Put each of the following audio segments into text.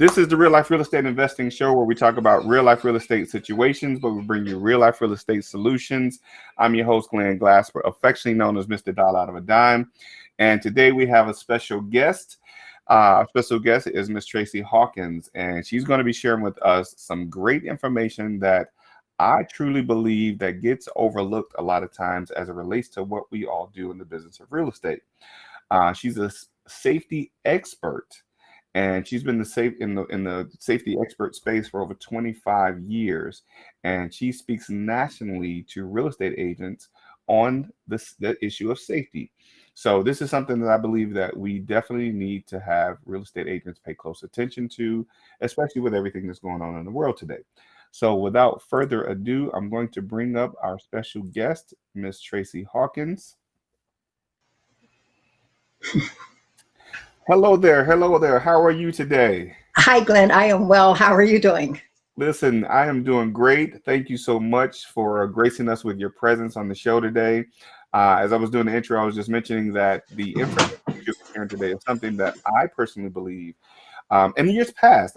This is the Real Life Real Estate Investing Show where we talk about real life real estate situations, but we bring you real life real estate solutions. I'm your host, Glenn Glasper, affectionately known as Mr. Dollar Out of a Dime. And today we have a special guest. Our special guest is Miss Tracey Hawkins, and she's going to be sharing with us some great information that I truly believe that gets overlooked a lot of times as it relates to what we all do in the business of real estate. She's a safety expert, and she's been in the safety expert space for over 25 years, and she speaks nationally to real estate agents on the issue of safety. So this is something that I believe that we definitely need to have real estate agents pay close attention to, especially with everything that's going on in the world today. So without further ado, I'm going to bring up our special guest, Miss Tracey Hawkins. Hello there. Hello there. How are you today? Hi, Glenn. I am well. How are you doing? Listen, I am doing great. Thank you so much for gracing us with your presence on the show today. As I was doing the intro, I was just mentioning that the information that you're sharing today is something that I personally believe. In years past,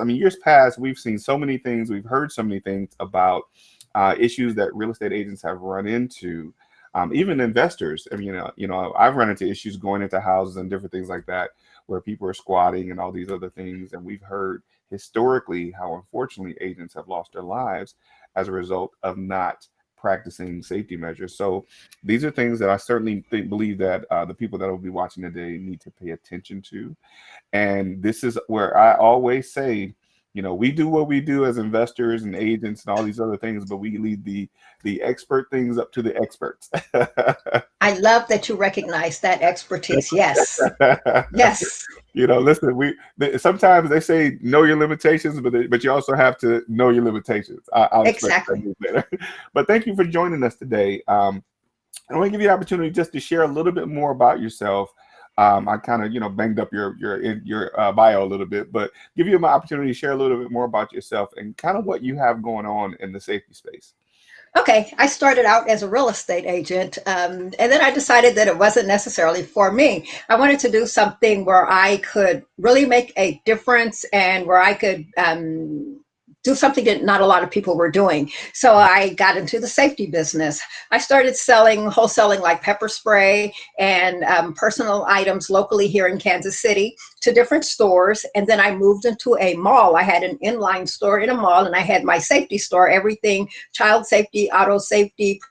we've seen so many things. We've heard so many things about issues that real estate agents have run into. Even investors. I mean, I've run into issues going into houses and different things like that, where people are squatting and all these other things. And we've heard historically how unfortunately agents have lost their lives as a result of not practicing safety measures. So these are things that I certainly believe that the people that will be watching today need to pay attention to. And this is where I always say, we do what we do as investors and agents and all these other things, but we leave the expert things up to the experts. I love that you recognize that expertise. Yes. Yes. Listen, sometimes they say know your limitations, but you also have to know your limitations. I'll Exactly. explain that later. But thank you for joining us today. I want to give you the opportunity just to share a little bit more about yourself. I kind of, banged up your bio a little bit, but give you my opportunity to share a little bit more about yourself and kind of what you have going on in the safety space. Okay. I started out as a real estate agent, and then I decided that it wasn't necessarily for me. I wanted to do something where I could really make a difference and where I could do something that not a lot of people were doing. So I got into the safety business. I started wholesaling like pepper spray and personal items locally here in Kansas City to different stores. And then I moved into a mall. I had an inline store in a mall, and I had my safety store, everything, child safety, auto safety.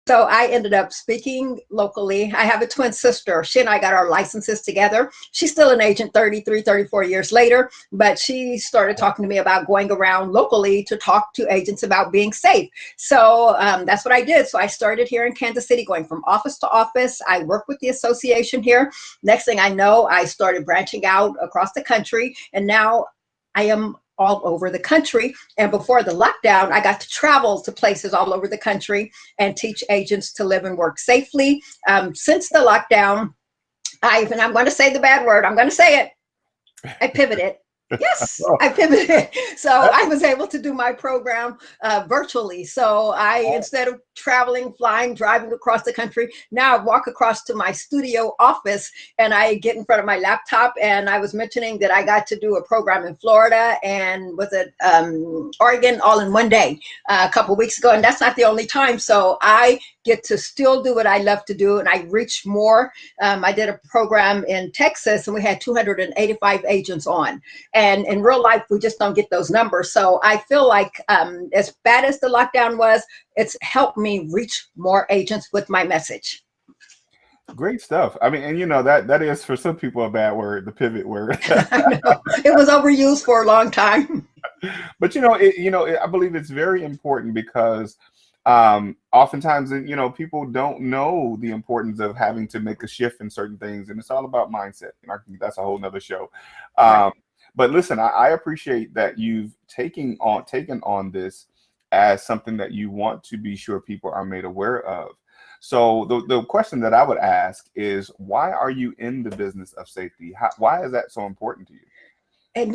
So I ended up speaking locally. I have a twin sister. She and I got our licenses together. She's still an agent 33, 34 years later, but she started talking to me about going around locally to talk to agents about being safe. So that's what I did. So I started here in Kansas City, going from office to office. I work with the association here. Next thing I know, I started branching out across the country, and now I am all over the country. And before the lockdown, I got to travel to places all over the country and teach agents to live and work safely. Since the lockdown, and I'm going to say the bad word, I'm going to say it, I pivoted. Yes, I pivoted. So I was able to do my program virtually. So instead of traveling, flying, driving across the country, now I walk across to my studio office and I get in front of my laptop. And I was mentioning that I got to do a program in Florida and was at Oregon all in one day a couple of weeks ago. And that's not the only time. So I get to still do what I love to do, and I reach more. I did a program in Texas, and we had 285 agents on. And in real life, we just don't get those numbers. So I feel like as bad as the lockdown was, it's helped me reach more agents with my message. Great stuff. I mean, and that is for some people a bad word, the pivot word. I know. It was overused for a long time. But I believe it's very important because oftentimes people don't know the importance of having to make a shift in certain things, and it's all about mindset. And I think that's a whole nother show. Right. But listen, I appreciate that you've taken on this as something that you want to be sure people are made aware of. So the question that I would ask is, why are you in the business of safety? Why is that so important to you? And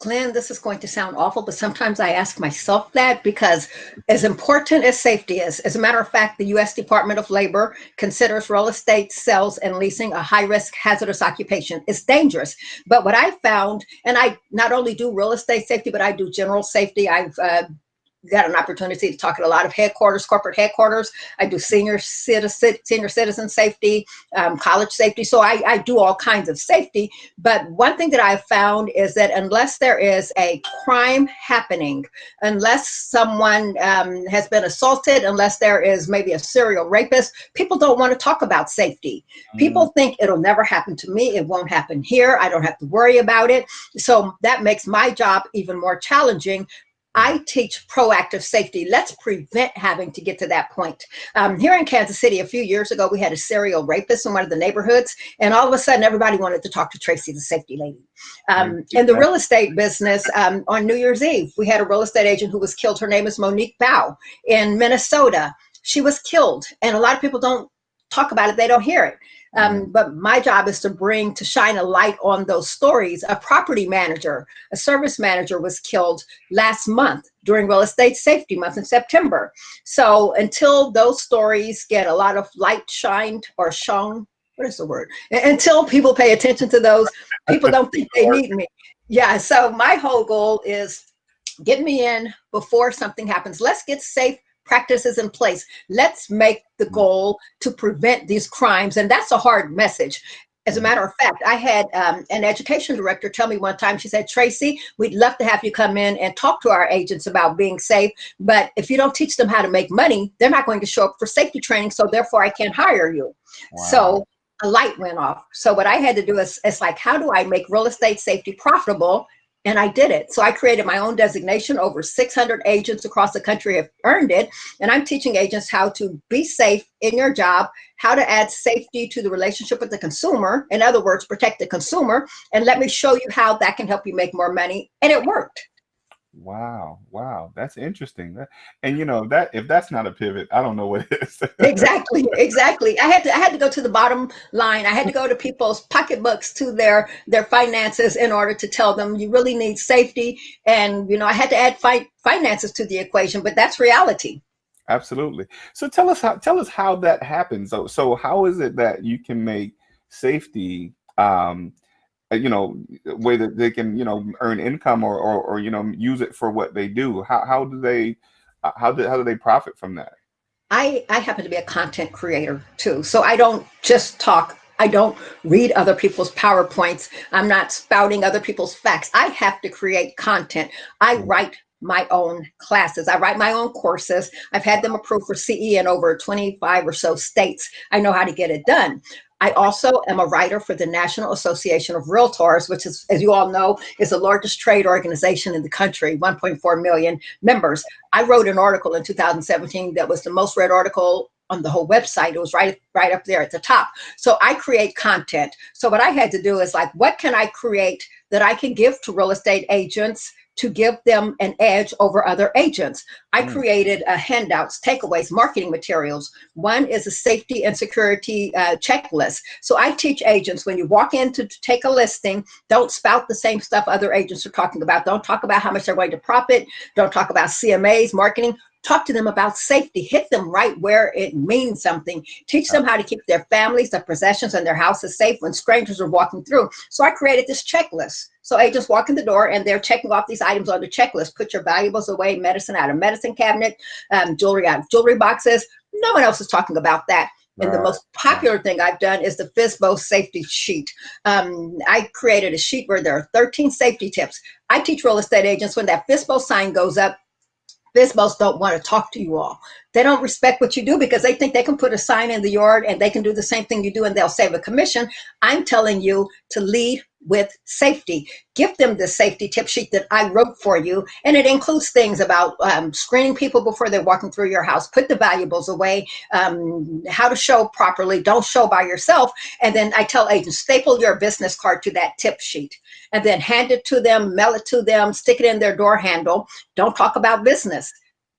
Glenn, this is going to sound awful, but sometimes I ask myself that because as important as safety is, as a matter of fact, the U.S. Department of Labor considers real estate sales and leasing a high-risk hazardous occupation. It's dangerous. But what I found, and I not only do real estate safety, but I do general safety. I've got an opportunity to talk at a lot of headquarters, corporate headquarters. I do senior citizen safety, college safety. So I do all kinds of safety. But one thing that I've found is that unless there is a crime happening, unless someone has been assaulted, unless there is maybe a serial rapist, people don't want to talk about safety. People think it'll never happen to me. It won't happen here. I don't have to worry about it. So that makes my job even more challenging. I teach proactive safety. Let's prevent having to get to that point. Here in Kansas City, a few years ago, we had a serial rapist in one of the neighborhoods, and all of a sudden, everybody wanted to talk to Tracey, the safety lady. In the real estate business, on New Year's Eve, we had a real estate agent who was killed. Her name is Monique Bow in Minnesota. She was killed, and a lot of people don't talk about it. They don't hear it. But my job is to shine a light on those stories. A property manager, a service manager was killed last month during Real Estate Safety Month in September. So until those stories get a lot of light shined or shown, what is the word? Until people pay attention to those, people don't think they need me. Yeah, so my whole goal is get me in before something happens. Let's get safe practices in place. Let's make the goal to prevent these crimes. And that's a hard message. As a matter of fact, I had an education director tell me one time, she said, Tracey, we'd love to have you come in and talk to our agents about being safe. But if you don't teach them how to make money, they're not going to show up for safety training. So therefore I can't hire you. Wow. So a light went off. So what I had to do is, it's like, how do I make real estate safety profitable? And I did it. So I created my own designation. Over 600 agents across the country have earned it. And I'm teaching agents how to be safe in your job, how to add safety to the relationship with the consumer. In other words, protect the consumer. And let me show you how that can help you make more money. And it worked. Wow. Wow. That's interesting. And you know, that if that's not a pivot, I don't know what is. Exactly. I had to go to the bottom line. I had to go to people's pocketbooks, to their finances, in order to tell them you really need safety. And, you know, I had to add finances to the equation, but that's reality. Absolutely. So tell us how that happens. So how is it that you can make safety you know, way that they can, you know, earn income or you know, use it for what they do? How do they profit from that? I happen to be a content creator too. So I don't just talk. I don't read other people's PowerPoints. I'm not spouting other people's facts. I have to create content. I write my own classes. I write my own courses. I've had them approved for CE in over 25 or so states. I know how to get it done. I also am a writer for the National Association of REALTORS, which is, as you all know, is the largest trade organization in the country, 1.4 million members. I wrote an article in 2017 that was the most read article on the whole website. It was right up there at the top. So I create content. So what I had to do is like, what can I create that I can give to real estate agents to give them an edge over other agents? I created handouts, takeaways, marketing materials. One is a safety and security checklist. So I teach agents, when you walk in to take a listing, don't spout the same stuff other agents are talking about. Don't talk about how much they're going to profit. Don't talk about CMAs, marketing. Talk to them about safety. Hit them right where it means something. Teach them how to keep their families, their possessions, and their houses safe when strangers are walking through. So I created this checklist. So agents walk in the door and they're checking off these items on the checklist. Put your valuables away, medicine out of medicine cabinet, jewelry out of jewelry boxes. No one else is talking about that. And the most popular thing I've done is the FSBO safety sheet. I created a sheet where there are 13 safety tips. I teach real estate agents, when that FSBO sign goes up, FSBOs don't want to talk to you all. They don't respect what you do because they think they can put a sign in the yard and they can do the same thing you do and they'll save a commission. I'm telling you to lead with safety. Give them the safety tip sheet that I wrote for you. And it includes things about screening people before they're walking through your house, put the valuables away, how to show properly, don't show by yourself. And then I tell agents, staple your business card to that tip sheet and then hand it to them, mail it to them, stick it in their door handle. Don't talk about business.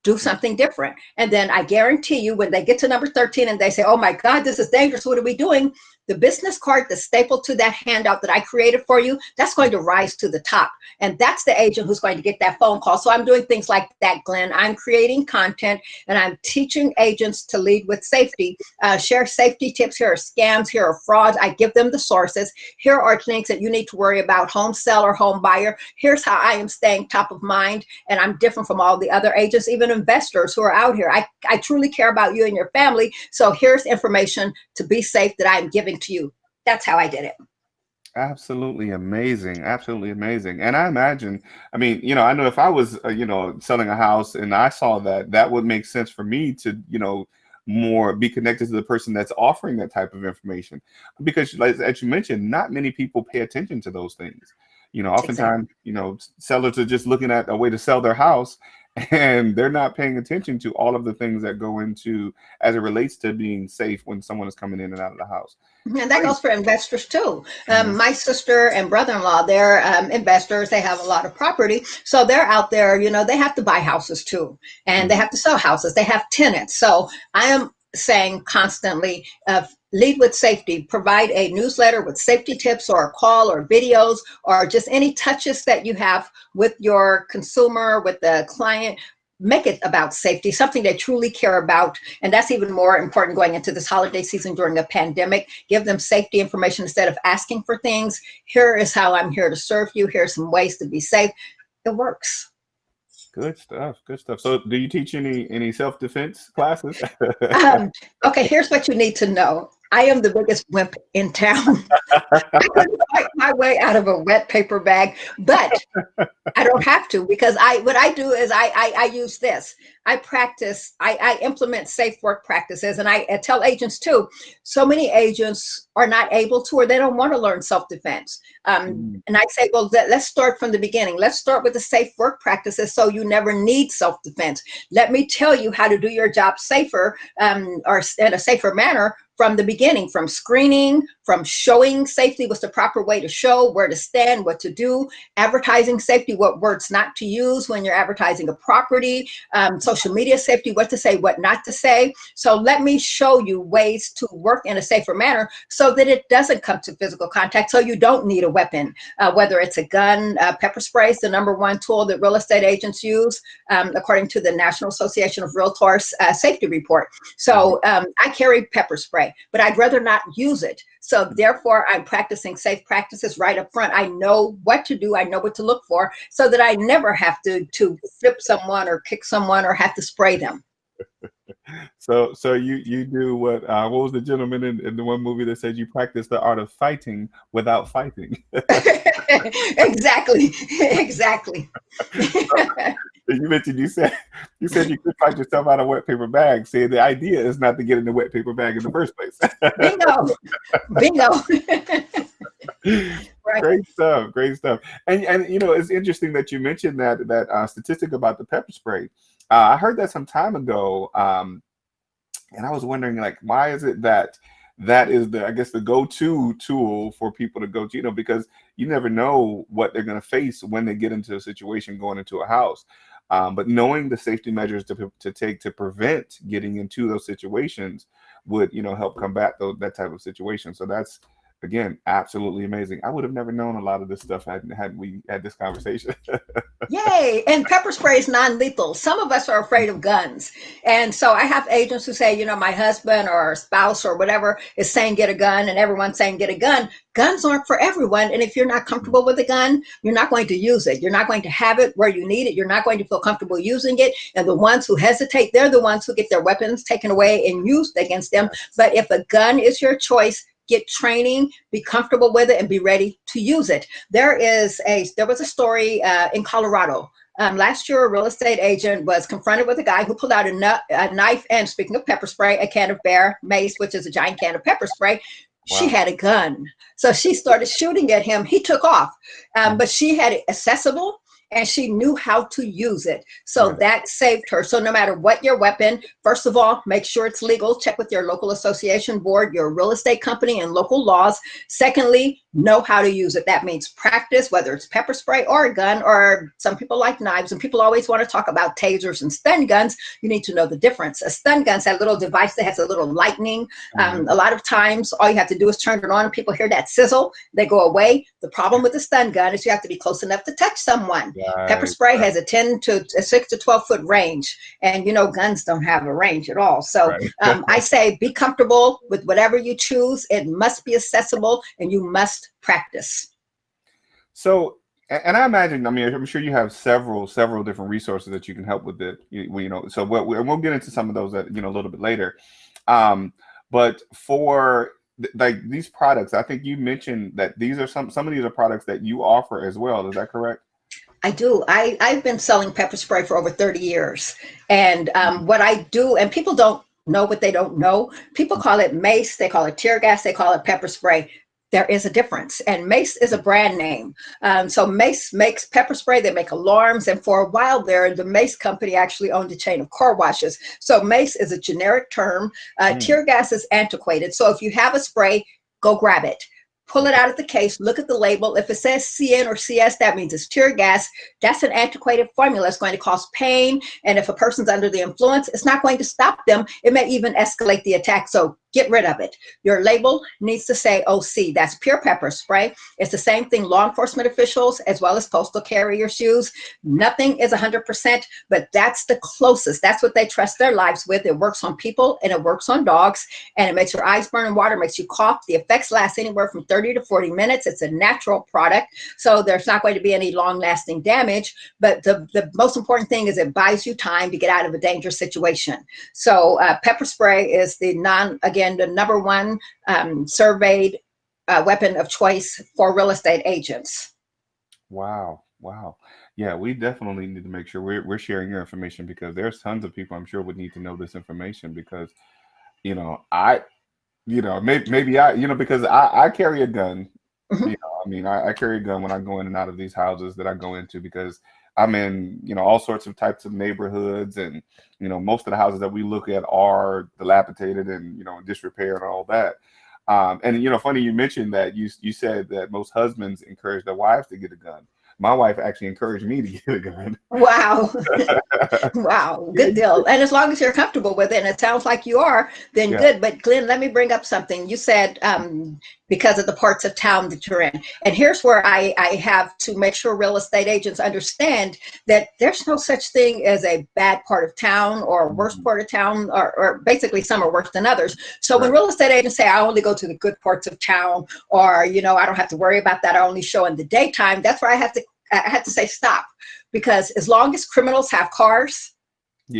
Do something different. And then I guarantee you, when they get to number 13 and they say, oh my God, this is dangerous, what are we doing? the business card that's stapled to that handout that I created for you, that's going to rise to the top. And that's the agent who's going to get that phone call. So I'm doing things like that, Glenn. I'm creating content and I'm teaching agents to lead with safety, share safety tips. Here are scams, here are frauds. I give them the sources. Here are things that you need to worry about, home seller, home buyer. Here's how I am staying top of mind. And I'm different from all the other agents, even investors who are out here. I truly care about you and your family. So here's information to be safe that I'm giving to you. That's how I did it. Absolutely amazing. Absolutely amazing. And I imagine, I mean, I know if I was, selling a house and I saw that, that would make sense for me to, more be connected to the person that's offering that type of information. Because as you mentioned, not many people pay attention to those things. Oftentimes, sellers are just looking at a way to sell their house and they're not paying attention to all of the things that go into as it relates to being safe when someone is coming in and out of the house. And that goes for investors too. My sister and brother-in-law, they're investors. They have a lot of property. So they're out there, they have to buy houses too. And they have to sell houses. They have tenants. So I am saying constantly, lead with safety, provide a newsletter with safety tips or a call or videos or just any touches that you have with your consumer, with the client. Make it about safety, something they truly care about. And that's even more important going into this holiday season during a pandemic. Give them safety information instead of asking for things. Here is how I'm here to serve you. Here's some ways to be safe. It works. Good stuff. Good stuff. So do you teach any self-defense classes? Okay, here's what you need to know. I am the biggest wimp in town. I couldn't fight my way out of a wet paper bag, but I don't have to, because what I do is I use this. I practice, I implement safe work practices, and I tell agents too. So many agents are not able to, or they don't want to learn self-defense. And I say, well, let's start from the beginning. Let's start with the safe work practices so you never need self-defense. Let me tell you how to do your job safer, or in a safer manner from the beginning, from screening, from showing safety, what's the proper way to show, where to stand, what to do, advertising safety, what words not to use when you're advertising a property, social media safety, what to say, what not to say. So let me show you ways to work in a safer manner so that it doesn't come to physical contact, so you don't need a weapon, whether it's a gun. Pepper spray is the #1 tool that real estate agents use, according to the National Association of Realtors safety report. So I carry pepper spray, but I'd rather not use it. So therefore, I'm practicing safe practices right up front. I know what to do. I know what to look for so that I never have to flip someone or kick someone or have to spray them. So you do what was the gentleman in the one movie that said you practice the art of fighting without fighting? Exactly. Exactly. You mentioned you said you could fight yourself out of a wet paper bag. See, the idea is not to get in the wet paper bag in the first place. Bingo. Bingo. Right. Great stuff. Great stuff. And it's interesting that you mentioned that statistic about the pepper spray. I heard that some time ago, and I was wondering, like, why is it that is the go-to tool for people to go to, because you never know what they're going to face when they get into a situation going into a house. But knowing the safety measures to take to prevent getting into those situations would, help combat that type of situation. So that's, again, absolutely amazing. I would have never known a lot of this stuff had we had this conversation. Yay. And pepper spray is non-lethal. Some of us are afraid of guns. And so I have agents who say, my husband or spouse or whatever is saying get a gun, and everyone's saying get a gun. Guns aren't for everyone. And if you're not comfortable with a gun, you're not going to use it. You're not going to have it where you need it. You're not going to feel comfortable using it. And the ones who hesitate, they're the ones who get their weapons taken away and used against them. But if a gun is your choice, get training, be comfortable with it, and be ready to use it. There was a story in Colorado. Last year, a real estate agent was confronted with a guy who pulled out a knife and, speaking of pepper spray, a can of Bear mace, which is a giant can of pepper spray. Wow. She had a gun. So she started shooting at him. He took off, but she had it accessible, and she knew how to use it. So that saved her. So no matter what your weapon, first of all, make sure it's legal. Check with your local association board, your real estate company, and local laws. Secondly, know how to use it. That means practice, whether it's pepper spray or a gun, or some people like knives, and people always want to talk about tasers and stun guns. You need to know the difference. A stun gun's that little device that has a little lightning. A lot of times all you have to do is turn it on and people hear that sizzle, they go away. The problem with the stun gun is you have to be close enough to touch someone. Pepper spray has a 6 to 12 foot range, and you know guns don't have a range at all. So I say be comfortable with whatever you choose. It must be accessible, and you must practice. So, and I imagine, I mean, I'm sure you have several different resources that you can help with it. You know, so we'll get into some of those that, you know, a little bit later. But for like these products, I think you mentioned that these are some of these are products that you offer as well. Is that correct? I do. I've been selling pepper spray for over 30 years. And what I do, and people don't know what they don't know. People call it mace, they call it tear gas, they call it pepper spray. There is a difference. And Mace is a brand name. So Mace makes pepper spray, they make alarms. And for a while there, the Mace company actually owned a chain of car washes. So Mace is a generic term. Tear gas is antiquated. So if you have a spray, go grab it. Pull it out of the case, look at the label. If it says CN or CS, that means it's tear gas. That's an antiquated formula. It's going to cause pain. And if a person's under the influence, it's not going to stop them. It may even escalate the attack. So get rid of it. Your label needs to say OC. That's pure pepper spray. It's the same thing law enforcement officials as well as postal carriers use. Nothing is 100%, but that's the closest. That's what they trust their lives with. It works on people and it works on dogs, and it makes your eyes burn in water, makes you cough. The effects last anywhere from 30 to 40 minutes. It's a natural product, so there's not going to be any long-lasting damage, but the most important thing is it buys you time to get out of a dangerous situation. So pepper spray is the number one surveyed weapon of choice for real estate agents. Wow. Yeah, we definitely need to make sure we're sharing your information, because there's tons of people I'm sure would need to know this information, because, you know, maybe I, because I carry a gun. You know, I mean, I carry a gun when I go in and out of these houses that I go into, because I'm in, all sorts of types of neighborhoods, and, most of the houses that we look at are dilapidated and, in disrepair and all that. And, funny you mentioned that you said that most husbands encourage their wives to get a gun. My wife actually encouraged me to get a gun. Wow. Wow. Good deal. And as long as you're comfortable with it, and it sounds like you are, then good. But Glenn, let me bring up something. You said because of the parts of town that you're in. And here's where I have to make sure real estate agents understand that there's no such thing as a bad part of town or a worse part of town, or basically some are worse than others. So when real estate agents say, I only go to the good parts of town, or, I don't have to worry about that, I only show in the daytime, that's where I had to say stop, because as long as criminals have cars,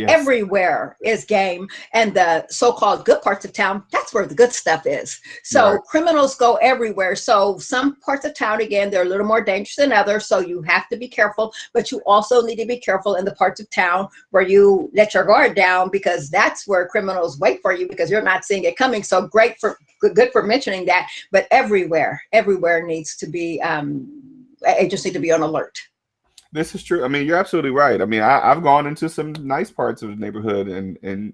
everywhere is game, and the so-called good parts of town, that's where the good stuff is. So criminals go everywhere. So some parts of town, again, they're a little more dangerous than others, so you have to be careful, but you also need to be careful in the parts of town where you let your guard down, because that's where criminals wait for you, because you're not seeing it coming. So good for mentioning that, but everywhere needs to be agents need to be on alert. This is true. I mean, you're absolutely right. I mean, I've gone into some nice parts of the neighborhood, and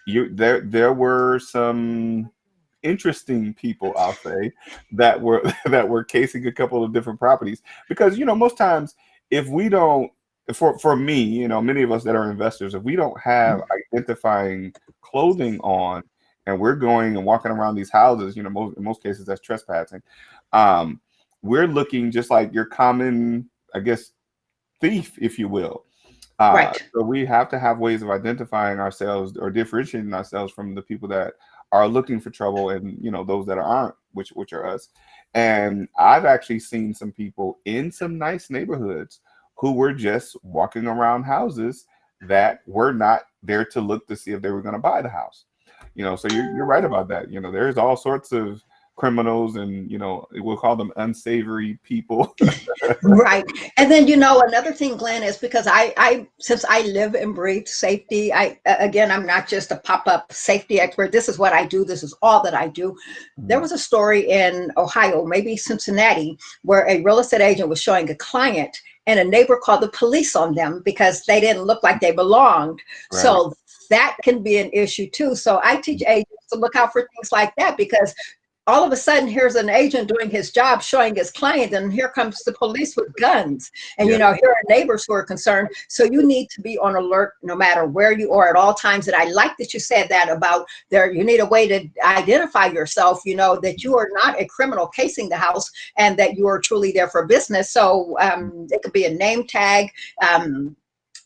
there were some interesting people, I'll say, that were casing a couple of different properties, because most times, if we don't, for me, many of us that are investors, if we don't have identifying clothing on, and we're going and walking around these houses, in most cases that's trespassing. We're looking just like your common, I guess, thief, if you will. So we have to have ways of identifying ourselves or differentiating ourselves from the people that are looking for trouble, and those that aren't, which are us. And I've actually seen some people in some nice neighborhoods who were just walking around houses that were not there to look to see if they were going to buy the house. So you're right about that. There's all sorts of criminals, and we'll call them unsavory people. Right. And then another thing, Glenn, is because I since I live and breathe safety, I'm not just a pop-up safety expert. This is what I do. This is all that I do. There was a story in Ohio, maybe Cincinnati, where a real estate agent was showing a client, and a neighbor called the police on them because they didn't look like they belonged. So that can be an issue too. So I teach agents to look out for things like that, because all of a sudden, here's an agent doing his job, showing his client, and here comes the police with guns. And, Yeah. here are neighbors who are concerned. So you need to be on alert no matter where you are at all times. And I like that you said that about there, you need a way to identify yourself, that you are not a criminal casing the house and that you are truly there for business. So it could be a name tag.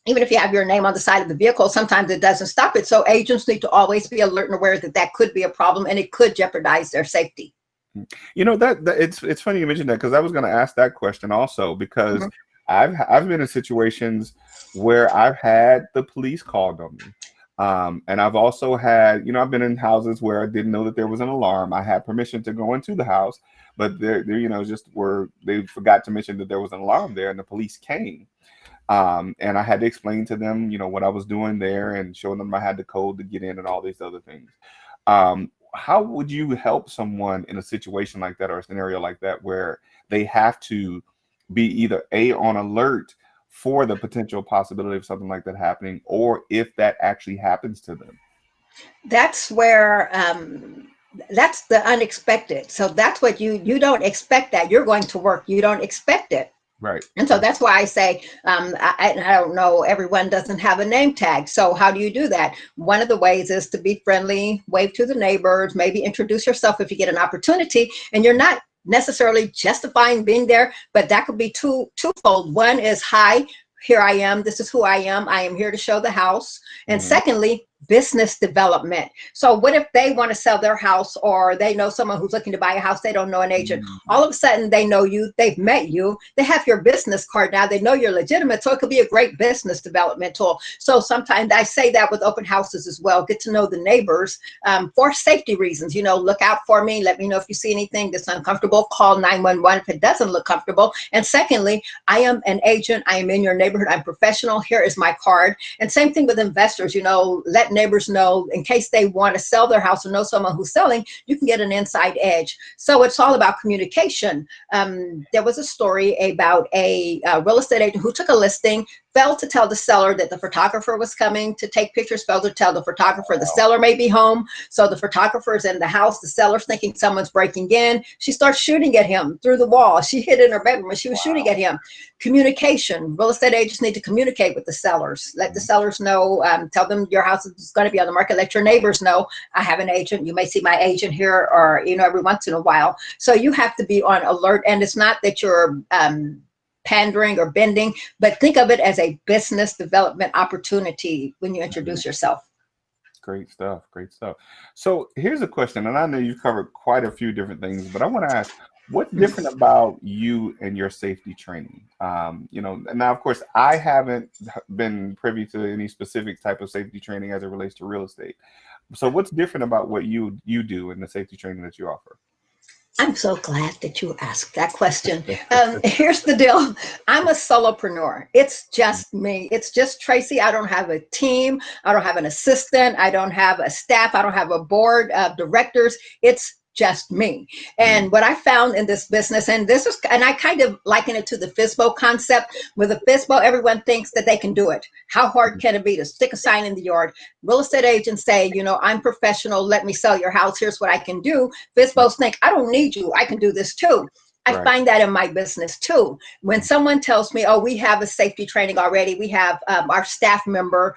Even if you have your name on the side of the vehicle, sometimes it doesn't stop it. So agents need to always be alert and aware that that could be a problem and it could jeopardize their safety. That it's funny you mentioned that, because I was going to ask that question also, because I've been in situations where I've had the police called on me. And I've also had, I've been in houses where I didn't know that there was an alarm. I had permission to go into the house, but they forgot to mention that there was an alarm there, and the police came. And I had to explain to them, what I was doing there, and showing them I had the code to get in and all these other things. How would you help someone in a situation like that, or a scenario like that, where they have to be either on alert for the potential possibility of something like that happening, or if that actually happens to them? That's where that's the unexpected. So that's what you don't expect, that you're going to work. You don't expect it. Right. And so that's why I say, I don't know, everyone doesn't have a name tag. So how do you do that? One of the ways is to be friendly, wave to the neighbors, maybe introduce yourself if you get an opportunity, and you're not necessarily justifying being there, but that could be twofold. One is, hi, here I am. This is who I am. I am here to show the house. And secondly, business development. So what if they want to sell their house, or they know someone who's looking to buy a house, they don't know an agent. All of a sudden they know you, they've met you, they have your business card now, they know you're legitimate. So it could be a great business development tool. So sometimes I say that with open houses as well, get to know the neighbors for safety reasons. Look out for me, let me know if you see anything that's uncomfortable, call 911 if it doesn't look comfortable. And secondly, I am an agent, I am in your neighborhood, I'm professional, here is my card. And same thing with investors, let neighbors know in case they want to sell their house or know someone who's selling, you can get an inside edge. So it's all about communication. There was a story about a real estate agent who took a listing, failed to tell the seller that the photographer was coming to take pictures, failed to tell the photographer the seller may be home. So the photographer's in the house, the seller's thinking someone's breaking in. She starts shooting at him through the wall. She hid in her bedroom and she was shooting at him. Communication. Real estate agents need to communicate with the sellers. Let the sellers know, tell them your house is going to be on the market. Let your neighbors know, I have an agent. You may see my agent here, or, every once in a while. So you have to be on alert. And it's not that you're pandering or bending, but think of it as a business development opportunity when you introduce yourself. Great stuff. Great stuff. So here's a question, and I know you've covered quite a few different things, but I want to ask, what's different about you and your safety training? Now, of course, I haven't been privy to any specific type of safety training as it relates to real estate. So what's different about what you do in the safety training that you offer? I'm so glad that you asked that question. Here's the deal. I'm a solopreneur. It's just me. It's just Tracey. I don't have a team. I don't have an assistant. I don't have a staff. I don't have a board of directors. It's just me. And what I found in this business, and I kind of liken it to the FISBO concept. With a FISBO, everyone thinks that they can do it. How hard can it be to stick a sign in the yard? Real estate agents say, I'm professional. Let me sell your house. Here's what I can do. FISBOs think, I don't need you. I can do this too. I find that in my business too. When someone tells me, oh, we have a safety training already, we have our staff member,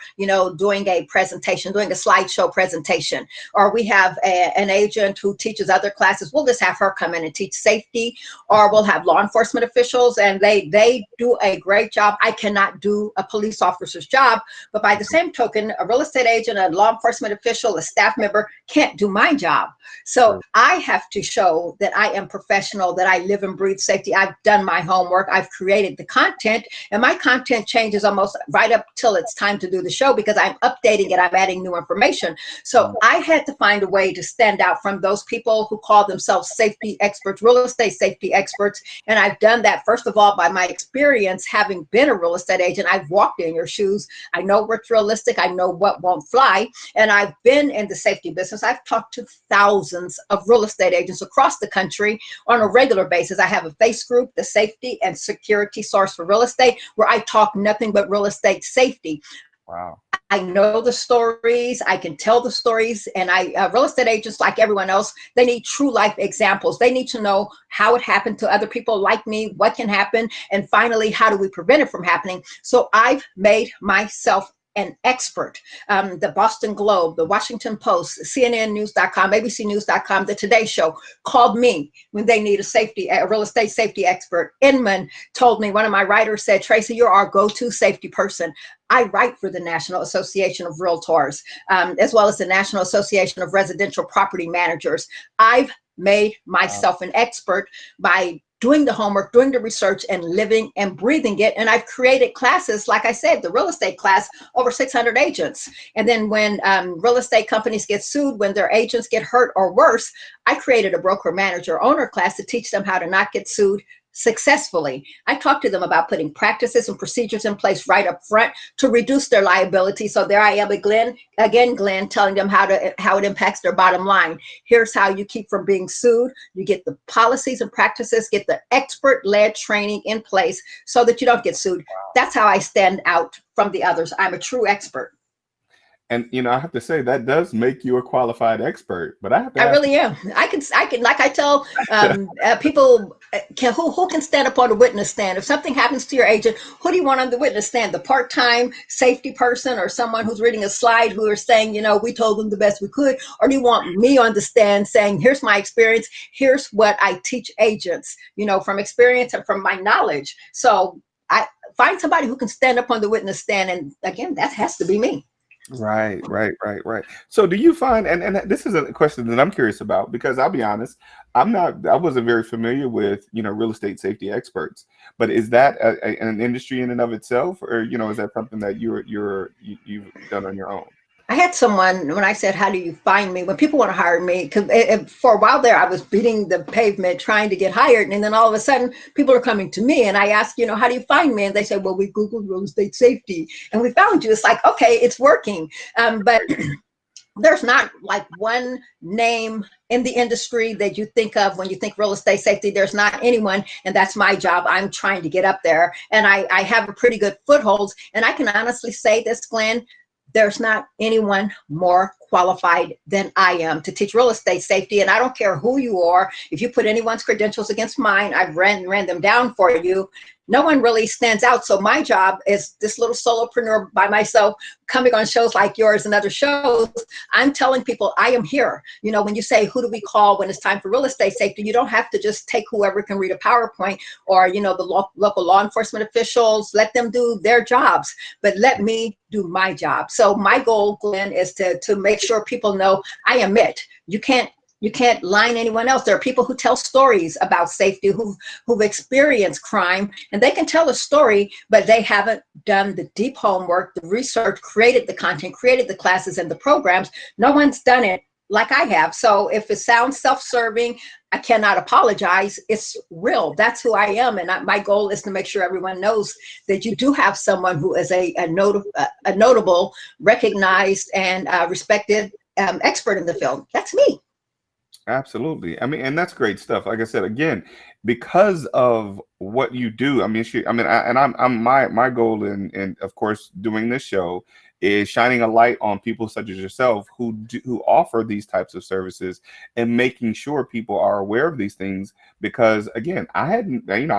doing a presentation, doing a slideshow presentation, or we have an agent who teaches other classes, we'll just have her come in and teach safety, or we'll have law enforcement officials, and they do a great job. I cannot do a police officer's job, but by the same token, a real estate agent, a law enforcement official, a staff member can't do my job. So I have to show that I am professional, that I live and breathe safety. I've done my homework. I've created the content, and my content changes almost right up till it's time to do the show because I'm updating it. I'm adding new information. So I had to find a way to stand out from those people who call themselves safety experts, real estate safety experts. And I've done that, first of all, by my experience having been a real estate agent. I've walked in your shoes. I know what's realistic. I know what won't fly. And I've been in the safety business. I've talked to thousands of real estate agents across the country on a regular basis. I have a face group, the Safety and Security Source for Real Estate, where I talk nothing but real estate safety. Wow. I know the stories, I can tell the stories, and real estate agents, like everyone else, they need true life examples. They need to know how it happened to other people like me, what can happen, and finally, how do we prevent it from happening? So I've made myself an expert. The Boston Globe, the Washington Post, CNNnews.com, ABCnews.com, the Today Show called me when they need a real estate safety expert. Inman told me, one of my writers said, Tracey, you're our go-to safety person. I write for the National Association of REALTORS, as well as the National Association of Residential Property Managers. I've made myself an expert by doing the homework, doing the research, and living and breathing it. And I've created classes, like I said, the real estate class, over 600 agents. And then when real estate companies get sued, when their agents get hurt or worse, I created a broker manager owner class to teach them how to not get sued successfully. I talked to them about putting practices and procedures in place right up front to reduce their liability. So there I am again, Glenn, telling them how it impacts their bottom line. Here's how you keep from being sued. You get the policies and practices, get the expert-led training in place so that you don't get sued. That's how I stand out from the others. I'm a true expert. And I have to say that does make you a qualified expert. But I have to I ask really am. I can, like I tell people, who can stand up on the witness stand? If something happens to your agent, who do you want on the witness stand? The part-time safety person, or someone who's reading a slide who are saying, we told them the best we could? Or do you want me on the stand saying, here's my experience, here's what I teach agents, from experience and from my knowledge. So I find somebody who can stand up on the witness stand, and again, that has to be me. Right. So do you find, and this is a question that I'm curious about, because I'll be honest, I wasn't very familiar with, real estate safety experts, but is that an industry in and of itself, or, is that something that you've done on your own? I had someone, when I said, how do you find me? When people want to hire me, because for a while there, I was beating the pavement trying to get hired. And then all of a sudden, people are coming to me, and I ask, how do you find me? And they say, well, we Googled real estate safety and we found you. It's like, okay, it's working. But there's not like one name in the industry that you think of when you think real estate safety. There's not anyone, and that's my job. I'm trying to get up there, and I have a pretty good foothold. And I can honestly say this, Glenn, there's not anyone more qualified than I am to teach real estate safety. And I don't care who you are. If you put anyone's credentials against mine, I've ran them down for you. No one really stands out. So my job is this little solopreneur by myself, coming on shows like yours and other shows. I'm telling people I am here. When you say, who do we call when it's time for real estate safety, you don't have to just take whoever can read a PowerPoint, or, the local law enforcement officials. Let them do their jobs, but let me do my job. So my goal, Glenn, is to make sure people know I am it. You can't line anyone else. There are people who tell stories about safety, who've experienced crime, and they can tell a story, but they haven't done the deep homework, the research, created the content, created the classes and the programs. No one's done it like I have. So if it sounds self-serving, I cannot apologize. It's real. That's who I am. And my goal is to make sure everyone knows that you do have someone who is a notable, recognized, and respected expert in the field. That's me. Absolutely. I mean, and that's great stuff. Like I said, again, because of what you do, my goal in of course doing this show is shining a light on people such as yourself who offer these types of services, and making sure people are aware of these things. Because again, I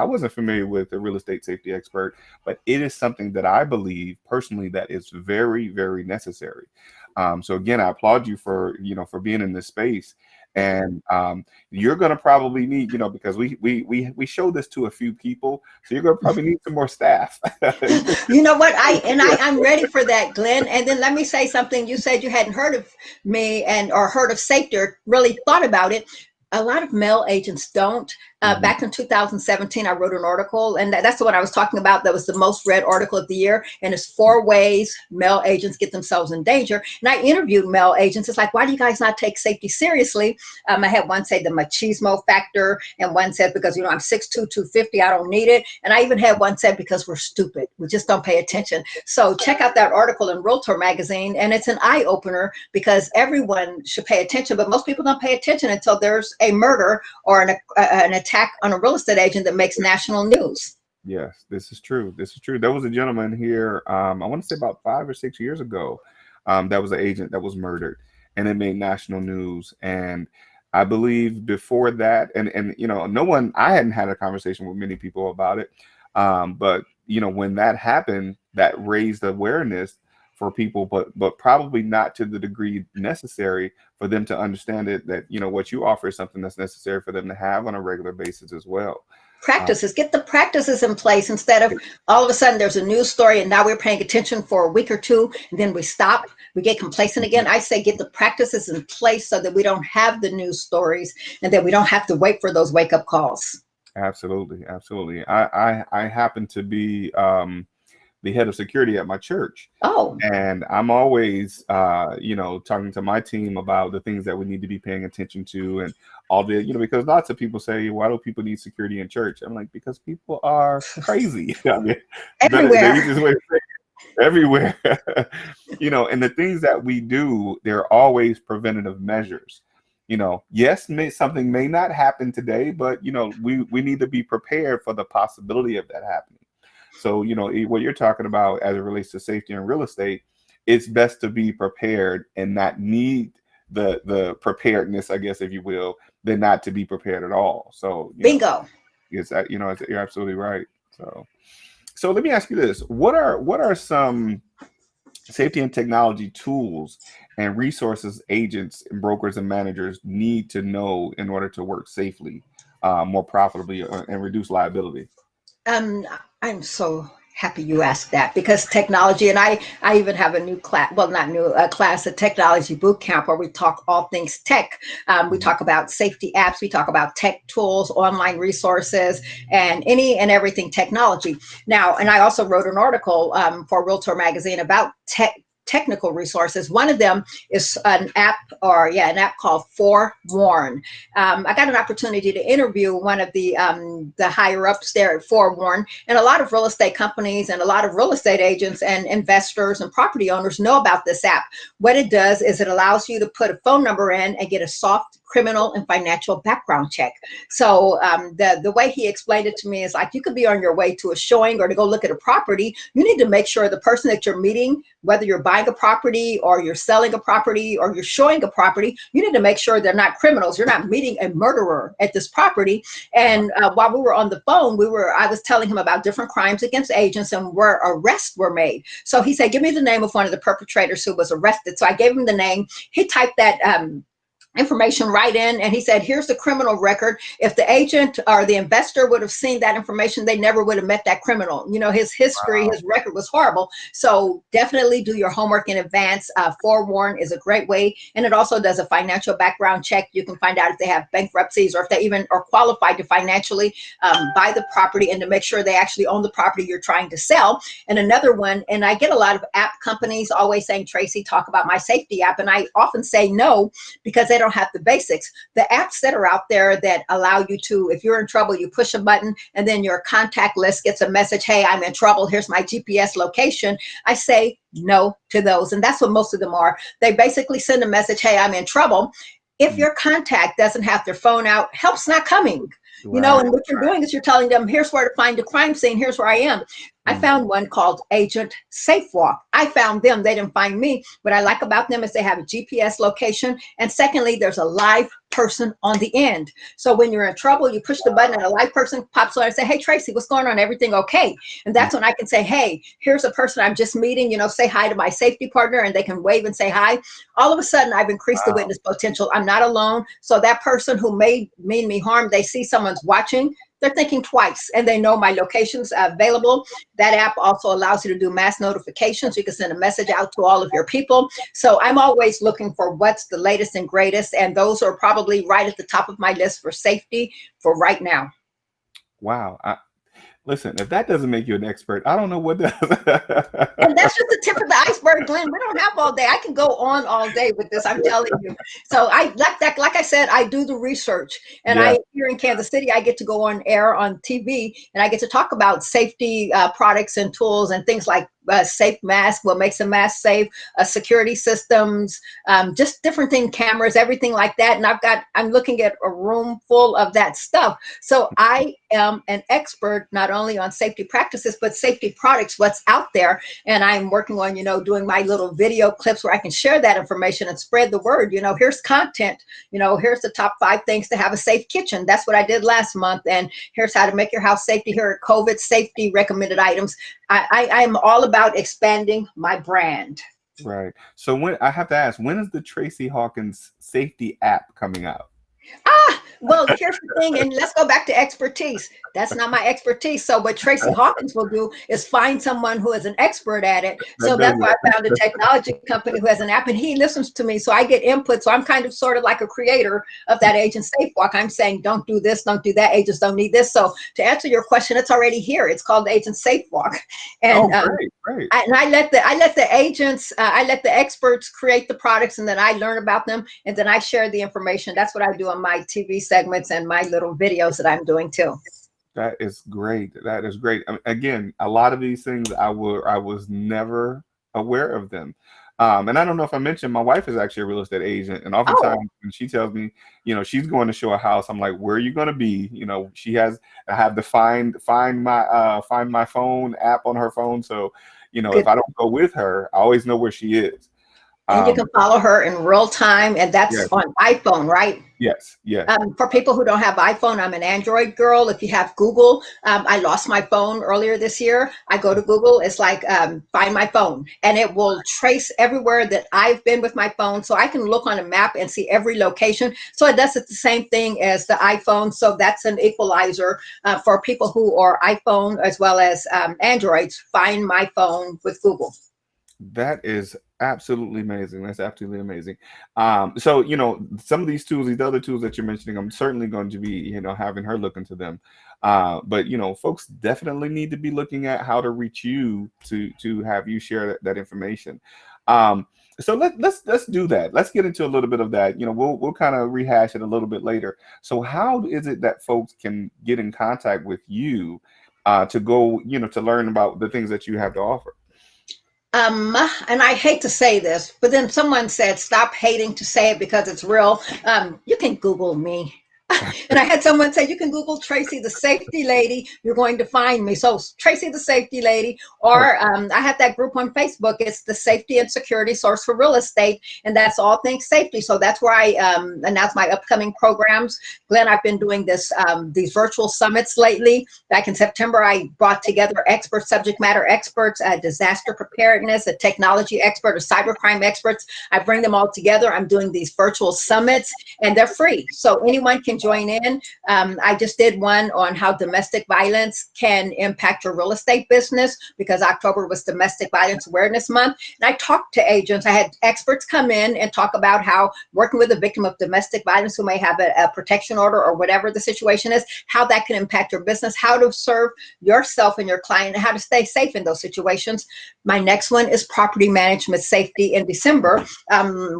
wasn't familiar with a real estate safety expert, but it is something that I believe personally that is very, very necessary. So again, I applaud you for being in this space. And you're going to probably need, because we show this to a few people, so you're going to probably need some more staff. You know what? I'm ready for that, Glenn. And then let me say something. You said you hadn't heard of me or heard of safety, or really thought about it. A lot of male agents don't. Back in 2017, I wrote an article, and that's the one I was talking about. That was the most read article of the year. And it's 4 ways male agents get themselves in danger. And I interviewed male agents. It's like, why do you guys not take safety seriously? I had one say the machismo factor, and one said because, I'm 6'2", 250, I don't need it. And I even had one said because we're stupid. We just don't pay attention. So check out that article in Realtor magazine, and it's an eye opener, because everyone should pay attention, but most people don't pay attention until there's a murder or an attack on a real estate agent that makes national news. Yes, this is true. This is true. There was a gentleman here, I want to say about 5 or 6 years ago, that was an agent that was murdered, and it made national news. And I believe before that, and no one, I hadn't had a conversation with many people about it, but when that happened, that raised awareness for people, but probably not to the degree necessary for them to understand it. That what you offer is something that's necessary for them to have on a regular basis as well. Practices, get the practices in place instead of all of a sudden there's a news story and now we're paying attention for a week or two and then we stop, we get complacent again. I say get the practices in place so that we don't have the news stories and that we don't have to wait for those wake up calls. Absolutely, absolutely. I happen to be the head of security at my church, Oh, and I'm always talking to my team about the things that we need to be paying attention to, and all the because lots of people say, why do people need security in church? I'm like, because people are crazy. I mean, the everywhere. easiest way to say it, everywhere. And the things that we do, they're always preventative measures. Yes, something may not happen today, but we need to be prepared for the possibility of that happening. So what you're talking about as it relates to safety in real estate, it's best to be prepared and not need the preparedness, I guess, if you will, than not to be prepared at all. So Bingo. you're absolutely right. So let me ask you this: what are some safety and technology tools and resources agents and brokers and managers need to know in order to work safely, more profitably, and reduce liability? Um, I'm so happy you asked that because technology, and I even have a new class, well, not new, a class, a technology boot camp where we talk all things tech. We Mhm. talk about safety apps, we talk about tech tools, online resources, and any and everything technology. Now, and I also wrote an article for Realtor Magazine about technical resources. One of them is an app, or yeah, an app called Forewarn. I got an opportunity to interview one of the higher ups there at Forewarn, and a lot of real estate companies and a lot of real estate agents and investors and property owners know about this app. What it does is it allows you to put a phone number in and get a soft criminal and financial background check. So the way he explained it to me is like you could be on your way to a showing or to go look at a property. You need to make sure the person that you're meeting, whether you're buying a property or you're selling a property or you're showing a property, you need to make sure they're not criminals. You're not meeting a murderer at this property. And while we were on the phone, I was telling him about different crimes against agents and where arrests were made. So he said, give me the name of one of the perpetrators who was arrested. So I gave him the name. He typed that information right in, and he said, here's the criminal record. If the agent or the investor would have seen that information, they never would have met that criminal. His history, his record was horrible. So definitely do your homework in advance. Forewarn is a great way, and it also does a financial background check. You can find out if they have bankruptcies or if they even are qualified to financially buy the property and to make sure they actually own the property you're trying to sell. And another one, and I get a lot of app companies always saying, Tracey, talk about my safety app, and I often say no, because they don't have the basics. The apps that are out there that allow you to, if you're in trouble, you push a button and then your contact list gets a message, hey, I'm in trouble, here's my GPS location. I say no to those. And that's what most of them are. They basically send a message, hey, I'm in trouble. If your contact doesn't have their phone out, help's not coming. Right. And what you're doing is you're telling them, here's where to find the crime scene, here's where I am. I found one called Agent Safe Walk. I found them, they didn't find me. What I like about them is they have a GPS location. And secondly, there's a live person on the end. So when you're in trouble, you push the button and a live person pops on and say, hey, Tracey, what's going on? Everything okay? And that's when I can say, hey, here's a person I'm just meeting, say hi to my safety partner, and they can wave and say hi. All of a sudden, I've increased the witness potential. I'm not alone. So that person who may mean me harm, they see someone's watching, they're thinking twice, and they know my location's available. That app also allows you to do mass notifications. You can send a message out to all of your people. So I'm always looking for what's the latest and greatest, and those are probably right at the top of my list for safety for right now. Wow. Listen, if that doesn't make you an expert, I don't know what does. And that's just the tip of the iceberg, Glenn. We don't have all day. I can go on all day with this. I'm telling you. So I like that. Like I said, I do the research, and Yeah. I here in Kansas City, I get to go on air on TV, and I get to talk about safety products and tools and things like safe masks. We'll make some masks safe, security systems, just different thing, cameras, everything like that. And I'm looking at a room full of that stuff. So I am an expert not only on safety practices, but safety products, what's out there. And I'm working on, doing my little video clips where I can share that information and spread the word. Here's content, here's the top 5 things to have a safe kitchen. That's what I did last month. And here's how to make your house safety. Here are COVID safety recommended items. I'm all about expanding my brand. Right. So when I have to ask, when is the Tracey Hawkins safety app coming out? Well, here's the thing, and let's go back to expertise. That's not my expertise. So what Tracey Hawkins will do is find someone who is an expert at it. So that's why I found a technology company who has an app, and he listens to me. So I get input. So I'm kind of sort of like a creator of that Agent Safe Walk. I'm saying, don't do this, don't do that. Agents don't need this. So to answer your question, it's already here. It's called the Agent Safe Walk. And great. I let the agents, I let the experts create the products, and then I learn about them, and then I share the information. That's what I do on my TV segments and my little videos that I'm doing too. That is great. That is great. I mean, again, a lot of these things I was never aware of them. And I don't know if I mentioned, my wife is actually a real estate agent, and oftentimes when she tells me, she's going to show a house, I'm like, where are you going to be? I have the find my phone app on her phone. So, if I don't go with her, I always know where she is. And you can follow her in real time, and that's on iPhone, right? Yes. For people who don't have iPhone, I'm an Android girl. If you have Google, I lost my phone earlier this year. I go to Google, it's like find my phone, and it will trace everywhere that I've been with my phone. So I can look on a map and see every location. So it does it the same thing as the iPhone. So that's an equalizer for people who are iPhone as well as Androids. Find my phone with Google. That is absolutely amazing. That's absolutely amazing. So, some of these tools, these other tools that you're mentioning, I'm certainly going to be, having her look into them. But, folks definitely need to be looking at how to reach you to have you share that information. So let's do that. Let's get into a little bit of that. We'll kind of rehash it a little bit later. So how is it that folks can get in contact with you to go, to learn about the things that you have to offer? And I hate to say this, but then someone said, stop hating to say it because it's real. You can Google me. And I had someone say, you can Google Tracey the Safety Lady, you're going to find me. So Tracey the Safety Lady, or I have that group on Facebook. It's the Safety and Security Source for Real Estate, and that's all things safety. So that's where I announce my upcoming programs. Glenn, I've been doing these virtual summits lately. Back in September, I brought together subject matter experts, a disaster preparedness, a technology expert, a cybercrime experts. I bring them all together. I'm doing these virtual summits, and they're free. So anyone can join in. I just did one on how domestic violence can impact your real estate business, because October was Domestic Violence Awareness Month. And I talked to agents. I had experts come in and talk about how working with a victim of domestic violence who may have a protection order or whatever the situation is, how that can impact your business, how to serve yourself and your client, and how to stay safe in those situations. My next one is property management safety in December.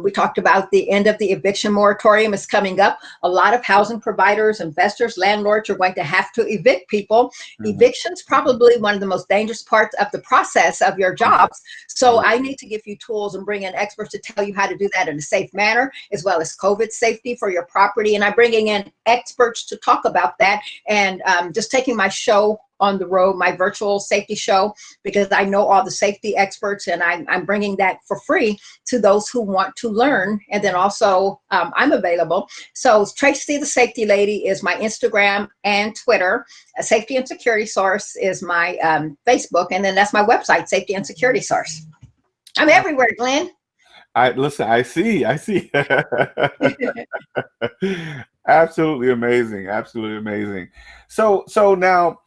We talked about the end of the eviction moratorium is coming up. A lot of housing providers, investors, landlords are going to have to evict people. Eviction's probably one of the most dangerous parts of the process of your jobs. So I need to give you tools and bring in experts to tell you how to do that in a safe manner, as well as COVID safety for your property. And I'm bringing in experts to talk about that, and just taking my show on the road, my virtual safety show, because I know all the safety experts, and I'm bringing that for free to those who want to learn. And then also I'm available. So Tracey the Safety Lady is my Instagram and Twitter. Safety and Security Source is my Facebook. And then that's my website, Safety and Security Source. I'm everywhere, Glenn. I see. Absolutely amazing. Absolutely amazing. So now,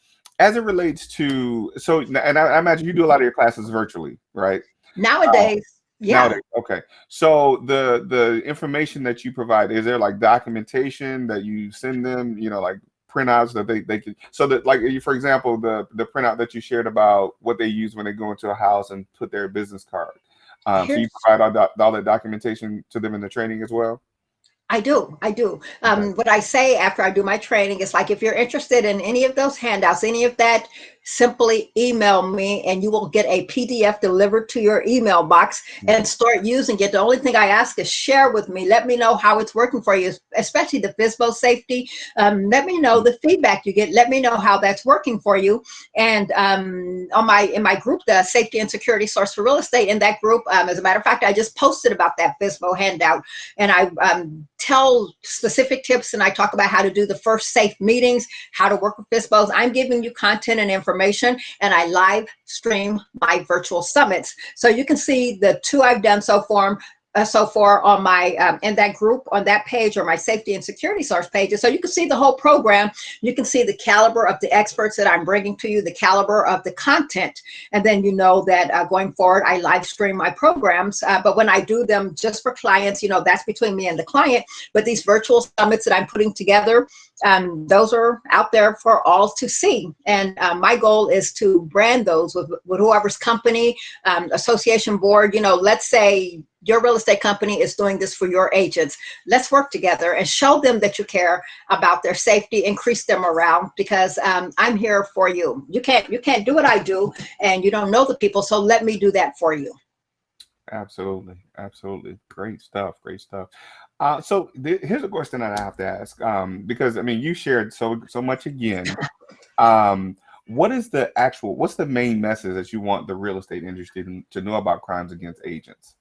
as it relates to, and I imagine you do a lot of your classes virtually, right? Nowadays, yeah. Nowadays, okay. So the information that you provide, is there like documentation that you send them, like printouts that they can, so that, like, for example, the printout that you shared about what they use when they go into a house and put their business card. So you provide all that documentation to them in the training as well? I do. What I say after I do my training is, like, if you're interested in any of those handouts, any of that simply email me and you will get a PDF delivered to your email box and start using it. The only thing I ask is share with me. Let me know how it's working for you, especially the FSBO safety. Let me know the feedback you get. Let me know how that's working for you. And in my group, the Safety and Security Source for Real Estate, in that group, as a matter of fact, I just posted about that FSBO handout, and I tell specific tips, and I talk about how to do the first safe meetings, how to work with FSBOs. I'm giving you content and information, and I live stream my virtual summits. So you can see the 2 I've done so far on my in that group, on that page, or my Safety and Security Source pages. So you can see the whole program. You can see the caliber of the experts that I'm bringing to you, the caliber of the content, and then you know that going forward, I live stream my programs. But when I do them just for clients, you know, that's between me and the client. But these virtual summits that I'm putting together, those are out there for all to see. And my goal is to brand those with whoever's company, association board. You know, let's say your real estate company is doing this for your agents. Let's work together and show them that you care about their safety, increase their morale, because I'm here for you. You can't do what I do, and you don't know the people, so let me do that for you. Absolutely. Absolutely. Great stuff. Great stuff. So here's a question that I have to ask, because I mean, you shared so much again. What's the main message that you want the real estate industry to know about crimes against agents?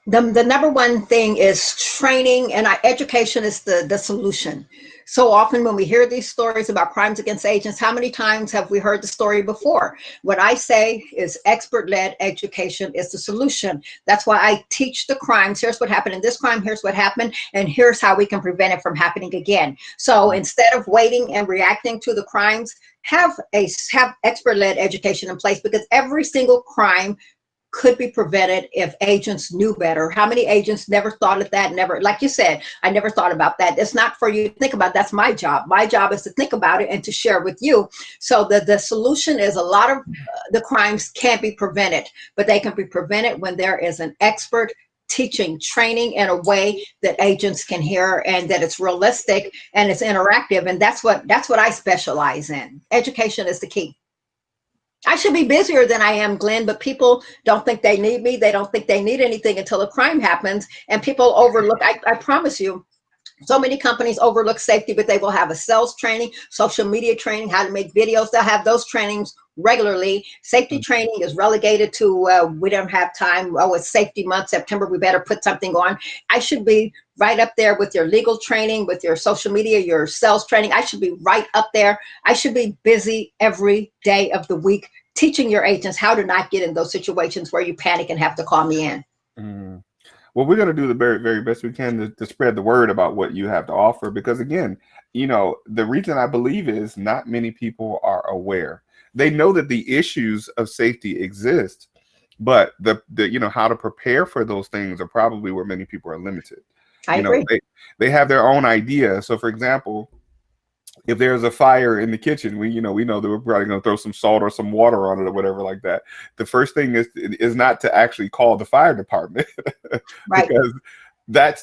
The number one thing is training, and education is the solution. So often when we hear these stories about crimes against agents, how many times have we heard the story before? What I say is expert-led education is the solution. That's why I teach the crimes. Here's what happened in this crime, here's what happened, and here's how we can prevent it from happening again. So instead of waiting and reacting to the crimes, have expert-led education in place, because every single crime could be prevented if agents knew better. How many agents never thought of that? Never, like you said, I never thought about that. It's not for you to think about. That's my job. My job is to think about it and to share with you. So the solution is, a lot of the crimes can't be prevented, but they can be prevented when there is an expert teaching, training in a way that agents can hear, and that it's realistic and it's interactive. And that's what I specialize in. Education is the key. I should be busier than I am, Glenn, but people don't think they need me. They don't think they need anything until a crime happens, and people overlook. I promise you, so many companies overlook safety, but they will have a sales training, social media training, how to make videos. They'll have those trainings regularly. Safety training is relegated to, we don't have time. Oh, it's safety month, September, we better put something on. I should be right up there with your legal training, with your social media, your sales training. I should be right up there. I should be busy every day of the week teaching your agents how to not get in those situations where you panic and have to call me in. Well, we're going to do the very, very best we can to spread the word about what you have to offer, because again, you know, the reason I believe is not many people are aware. They know that the issues of safety exist, but the you know, how to prepare for those things are probably where many people are limited. I agree. They have their own idea. So for example, if there's a fire in the kitchen, we know that we're probably going to throw some salt or some water on it or whatever like that. The first thing is not to actually call the fire department, Right. because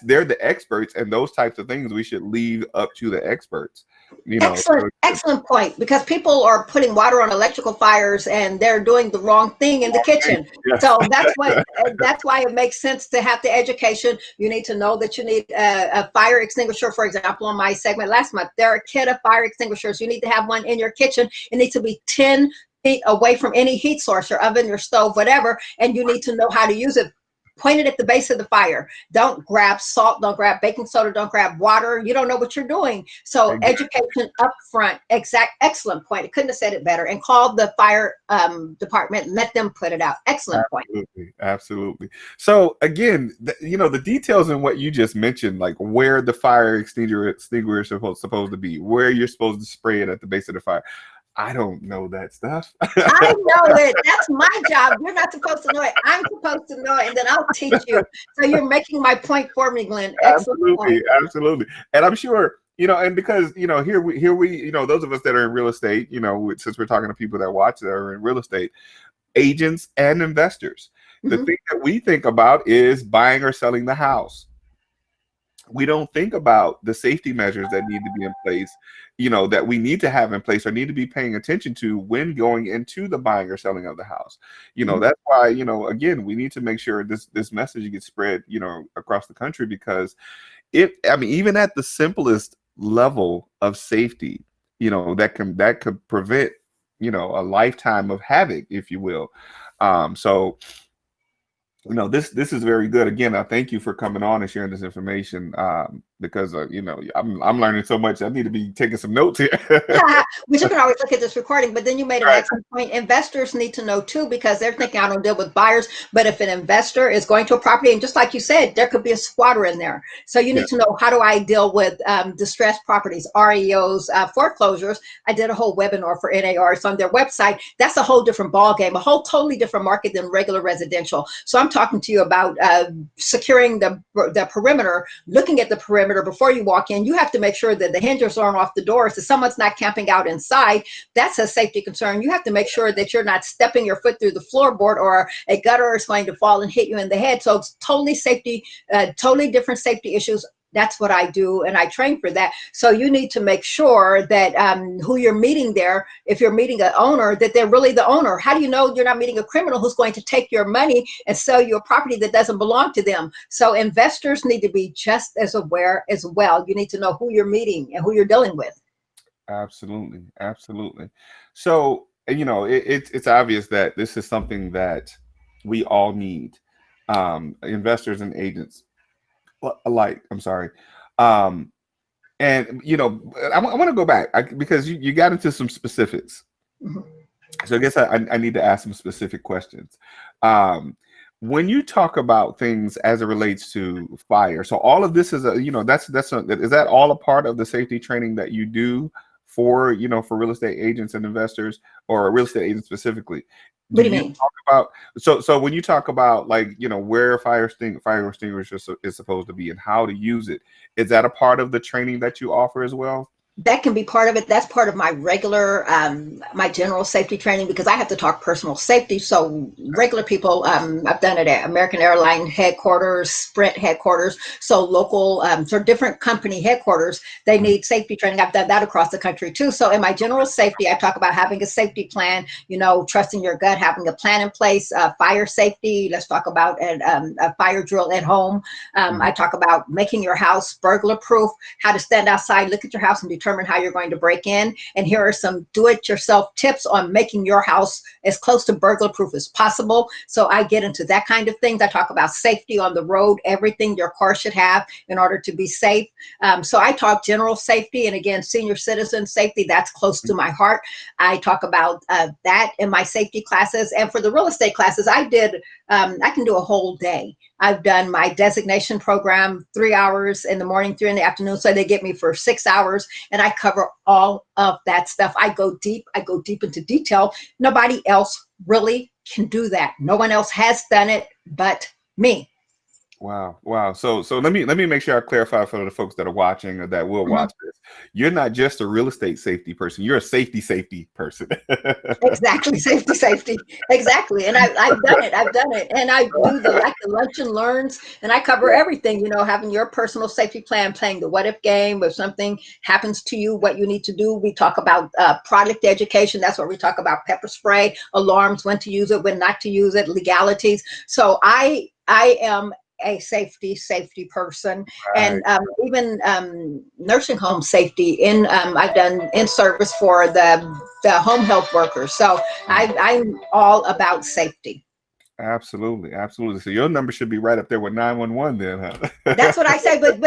they're the experts, and those types of things we should leave up to the experts. You know, Excellent point, because people are putting water on electrical fires and they're doing the wrong thing in the kitchen. Yes. So that's why it makes sense to have the education. You need to know that you need a fire extinguisher. For example, on my segment last month, there are a kit of fire extinguishers. You need to have one in your kitchen. It needs to be 10 feet away from any heat source, your oven, your stove, whatever, and you need to know how to use it. Point it at the base of the fire. Don't grab salt, don't grab baking soda, don't grab water. You don't know what you're doing. So education up front. Excellent point. I couldn't have said it better. And call the fire department, let them put it out. Excellent point. Absolutely. So again, you know, the details in what you just mentioned, like where the fire extinguisher is supposed to be, where you're supposed to spray it at the base of the fire. I don't know that stuff. I know it. That's my job. You're not supposed to know it. I'm supposed to know it, and then I'll teach you. So you're making my point for me, Glenn. Excellent point. Absolutely. And I'm sure, you know, and because, you know, here we, you know, those of us that are in real estate, you know, since we're talking to people that watch that are in real estate, agents and investors, the thing that we think about is buying or selling the house. we don't think about the safety measures that need to be in place, that we need to have in place or need to be paying attention to when going into the buying or selling of the house. Mhm. That's why, again, we need to make sure this message gets spread, across the country, because even at the simplest level of safety, that could prevent, a lifetime of havoc, if you will. So this is very good. Again, I thank you for coming on and sharing this information, because I'm learning so much. I need to be taking some notes here. But you can always look at this recording. But then you made an Right. excellent point. Investors need to know too, because they're thinking I don't deal with buyers. But if an investor is going to a property, and just like you said, there could be a squatter in there. So you Yeah. need to know, how do I deal with distressed properties, REOs, foreclosures. I did a whole webinar for NARs on their website. That's a whole different ball game, a whole totally different market than regular residential. So I'm talking to you about securing the perimeter, looking at the perimeter before you walk in. You have to make sure that the hinges aren't off the doors, that someone's not camping out inside. That's a safety concern. You have to make sure that you're not stepping your foot through the floorboard, or a gutter is going to fall and hit you in the head. So it's totally safety, totally different safety issues. That's what I do, and I train for that. So you need to make sure that who you're meeting there, if you're meeting an owner, that they're really the owner. How do you know you're not meeting a criminal who's going to take your money and sell you a property that doesn't belong to them? So investors need to be just as aware as well. You need to know who you're meeting and who you're dealing with. Absolutely, absolutely. So, it's obvious that this is something that we all need, investors and agents alike. I'm sorry. Um, and I want to go back, because you got into some specifics. Mhm. So I guess I need to ask some specific questions. When you talk about things as it relates to fire, so all of this is is that all a part of the safety training that you do for for real estate agents and investors, or real estate agents specifically? What Do do you you mean? talk about, so when you talk about, like, where a fire extinguisher is supposed to be and how to use it, is that a part of the training that you offer as well? That can be part of it. That's part of my regular, my general safety training, because I have to talk personal safety. So regular people, I've done it at American Airline headquarters, Sprint headquarters. So local, so different company headquarters, they need safety training. I've done that across the country too. So in my general safety, I talk about having a safety plan, trusting your gut, having a plan in place, fire safety. Let's talk about a fire drill at home. I talk about making your house burglar proof, how to stand outside, look at your house, and determine how you're going to break in. And here are some do-it-yourself tips on making your house as close to burglar proof as possible. So I get into that kind of things. I talk about safety on the road, everything your car should have in order to be safe. So I talk general safety, and again, senior citizen safety, that's close to my heart. I talk about that in my safety classes. And for the real estate classes, I can do a whole day. I've done my designation program, 3 hours in the morning, 3 in the afternoon. So they get me for 6 hours, and I cover all of that stuff. I go deep into detail. Nobody else really can do that. No one else has done it but me. Wow, wow. So let me make sure I clarify for the folks that are watching or that will Mhm. watch this. You're not just a real estate safety person. You're a safety person. Exactly, safety, exactly. And I've done it. And I do the lunch and learns, and I cover everything. Having your personal safety plan, playing the what if game. If something happens to you, what you need to do. We talk about product education. That's where we talk about pepper spray, alarms, when to use it, when not to use it, legalities. So I am a safety person. Right. And even nursing home safety. I've done in service for the home health workers. So I'm all about safety. Absolutely, absolutely. So your number should be right up there with 911 then, huh? That's what I say. But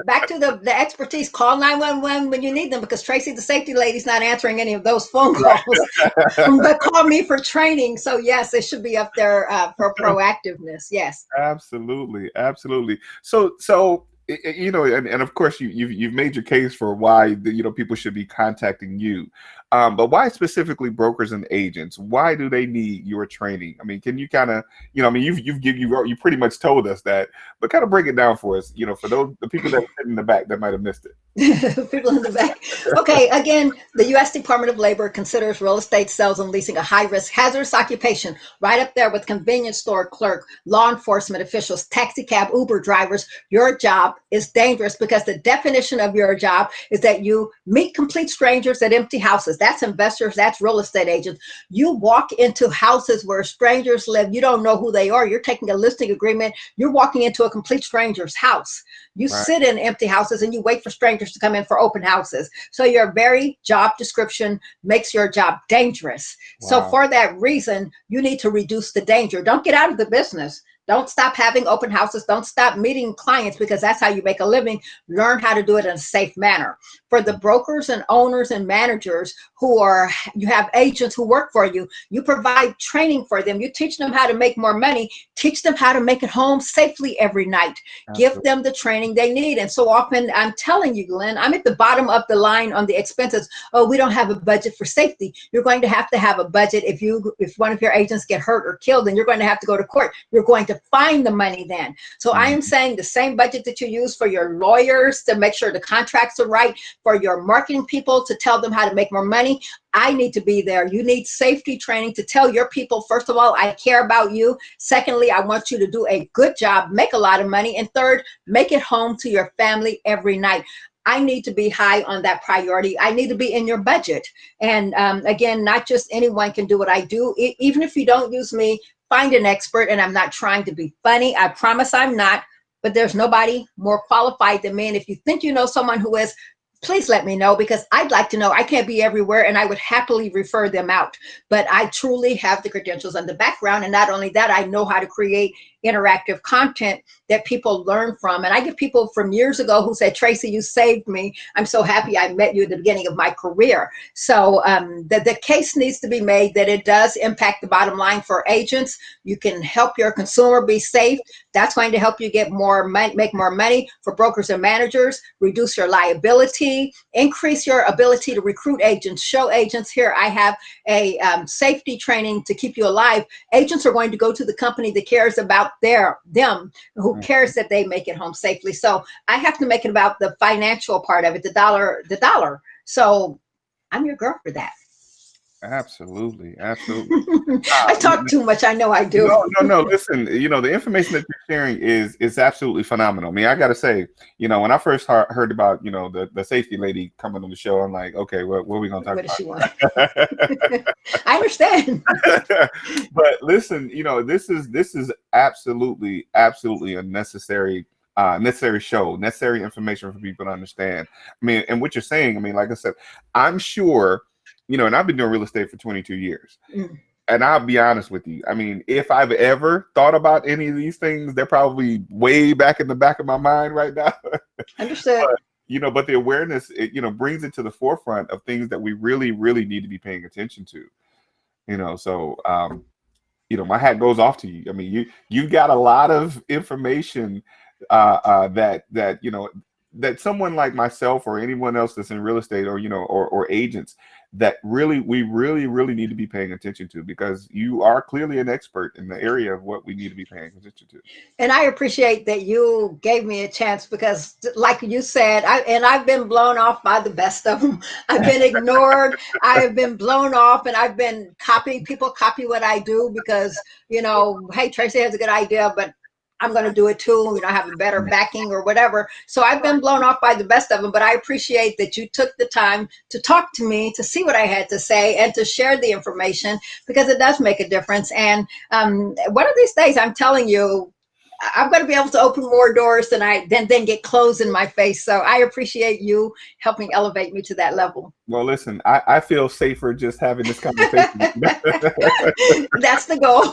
back to the expertise. Call 911 when you need them, because Tracy, the safety lady's not answering any of those phone calls. But call me for training. So yes, it should be up there for proactiveness. Yes. Absolutely, absolutely. So and of course you've made your case for why people should be contacting you, but why specifically brokers and agents? Why do they need your training? I mean, can you kind of I mean, you pretty much told us that, but kind of break it down for us. For those the people that are sitting in the back that might have missed it. People in the back. Okay, again, the U.S. Department of Labor considers real estate sales and leasing a high-risk, hazardous occupation, right up there with convenience store clerk, law enforcement officials, taxi cab, Uber drivers. Your job is dangerous because the definition of your job is that you meet complete strangers at empty houses. That's investors, that's real estate agents. You walk into houses where strangers live. You don't know who they are. You're taking a listing agreement. You're walking into a complete stranger's house. You Right. sit in empty houses and you wait for strangers to come in for open houses. So your very job description makes your job dangerous. So Wow. for that reason, you need to reduce the danger. Don't get out of the business. Don't stop having open houses. Don't stop meeting clients, because that's how you make a living. Learn how to do it in a safe manner. For the brokers and owners and managers you have agents who work for you, you provide training for them. You teach them how to make more money. Teach them how to make it home safely every night. Give Absolutely. them the training they need. And so often, I'm telling you, Glenn, I'm at the bottom of the line on the expenses. Oh, we don't have a budget for safety. You're going to have a budget. If one of your agents get hurt or killed, then you're going to have to go to court. You're going to find the money then. So I am saying the same budget that you use for your lawyers to make sure the contracts are right, for your marketing people to tell them how to make more money, I need to be there. You need safety training to tell your people, first of all, I care about you. Secondly, I want you to do a good job, make a lot of money. And third, make it home to your family every night. I need to be high on that priority. I need to be in your budget. And again, not just anyone can do what I do. Even if you don't use me, find an expert. And I'm not trying to be funny. I promise I'm not. But there's nobody more qualified than me. And if you think you know someone who is, please let me know, because I'd like to know. I can't be everywhere, and I would happily refer them out. But I truly have the credentials and the background. And not only that, I know how to create interactive content that people learn from. And I get people from years ago who said, Tracey, you saved me. I'm so happy I met you at the beginning of my career. So the case needs to be made that it does impact the bottom line for agents. You can help your consumer be safe. That's going to help you get more money, make more money. For brokers and managers, reduce your liability, increase your ability to recruit agents, show agents, here, I have a safety training to keep you alive. Agents are going to go to the company that cares about them, who cares that they make it home safely. So I have to make it about the financial part of it, the dollar. So I'm your girl for that. Absolutely. Absolutely. I talk too much. I know I do. No. Listen, the information that you're sharing is absolutely phenomenal. I mean, I got to say, when I first heard about, the safety lady coming on the show, I'm like, okay, what are we going to What does she want? talk I understand. about? But listen, this is absolutely a necessary show, necessary information for people to understand. I mean, and what you're saying, I mean, like I said, I'm sure, and I've been doing real estate for 22 years. And I'll be honest with you. I mean, if I've ever thought about any of these things, they're probably way back in the back of my mind right now. Understood. But the awareness, brings it to the forefront of things that we really, really need to be paying attention to. So my hat goes off to you. I mean, you've got a lot of information that someone like myself or anyone else that's in real estate or agents that we really need to be paying attention to, because you are clearly an expert in the area of what we need to be paying attention to. And I appreciate that you gave me a chance, because like you said, I've been blown off by the best of them. I've been ignored. I have been blown off, and I've been copied. People copy what I do because, hey, Tracey has a good idea, but I'm going to do it too. I have a better backing or whatever. So I've been blown off by the best of them, but I appreciate that you took the time to talk to me, to see what I had to say, and to share the information, because it does make a difference. And one of these days, I'm telling you, I'm going to be able to open more doors than then get closed in my face. So I appreciate you helping elevate me to that level. Well, listen, I feel safer just having this conversation. That's the goal.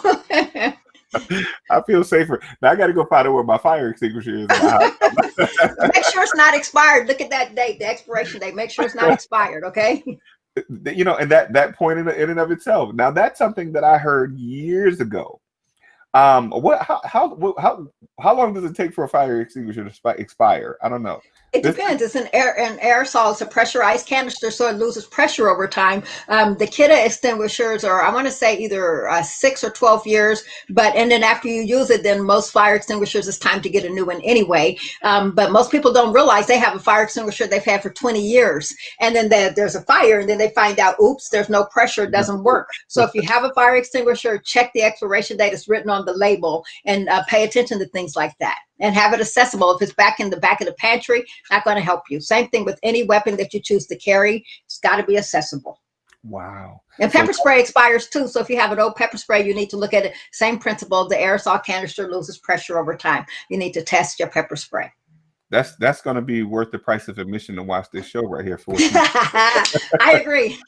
I feel safer. Now I got to go find out where my fire extinguisher is. Make sure it's not expired. Look at that date, the expiration date. Make sure it's not expired, okay? And that point in and of itself. Now that's something that I heard years ago. How long does it take for a fire extinguisher to expire? I don't know. It depends. It's an aerosol. It's a pressurized canister, so it loses pressure over time. The Kita extinguishers are, I want to say, either 6 or 12 years. And then after you use it, then most fire extinguishers, it's time to get a new one anyway. But most people don't realize they have a fire extinguisher they've had for 20 years. And then there's a fire, and then they find out, oops, there's no pressure, it doesn't work. So if you have a fire extinguisher, check the expiration date. It's written on the label, and pay attention to things like that. And have it accessible. If it's back in the back of the pantry, not going to help you. Same thing with any weapon that you choose to carry. It's got to be accessible. Wow. And pepper spray expires too. So if you have an old pepper spray, you need to look at it. Same principle. The aerosol canister loses pressure over time. You need to test your pepper spray. That's going to be worth the price of admission to watch this show right here for you. I agree.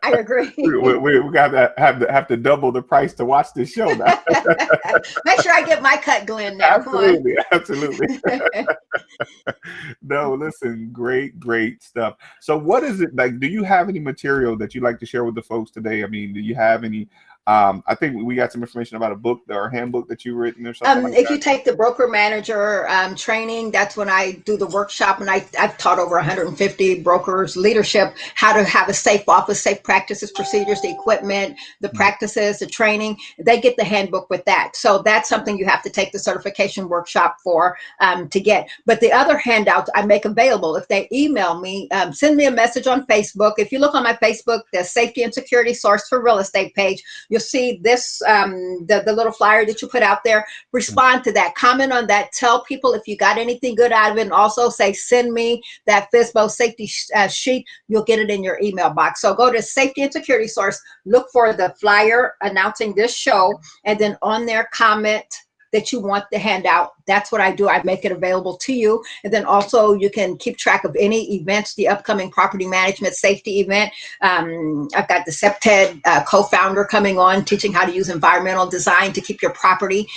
I agree. We got to have to double the price to watch this show now. Make sure I get my cut, Glenn. Now, absolutely, absolutely. No, listen, great stuff. So, what is it like? Do you have any material that you'd like to share with the folks today? I mean, do you have any? I think we got some information about a book or a handbook that you've written or something like if that. you take the broker manager training, that's when I do the workshop, and I've taught over 150 brokers leadership how to have a safe office, safe practices, procedures, the equipment, the practices, the training. They get the handbook with that. So that's something you have to take the certification workshop for to get. But the other handouts I make available. If they email me, send me a message on Facebook. If you look on my Facebook, the Safety and Security Source for Real Estate page, you'll see this, the little flyer that you put out there. Respond to that, comment on that, tell people if you got anything good out of it, and also say, send me that FSBO safety sheet. You'll get it in your email box. So go to Safety and Security Source, look for the flyer announcing this show, and then on there, comment that you want the handout. That's what I do. I make it available to you. And then also you can keep track of any events, the upcoming property management safety event. I've got the SEPTED co-founder coming on, teaching how to use environmental design to keep your property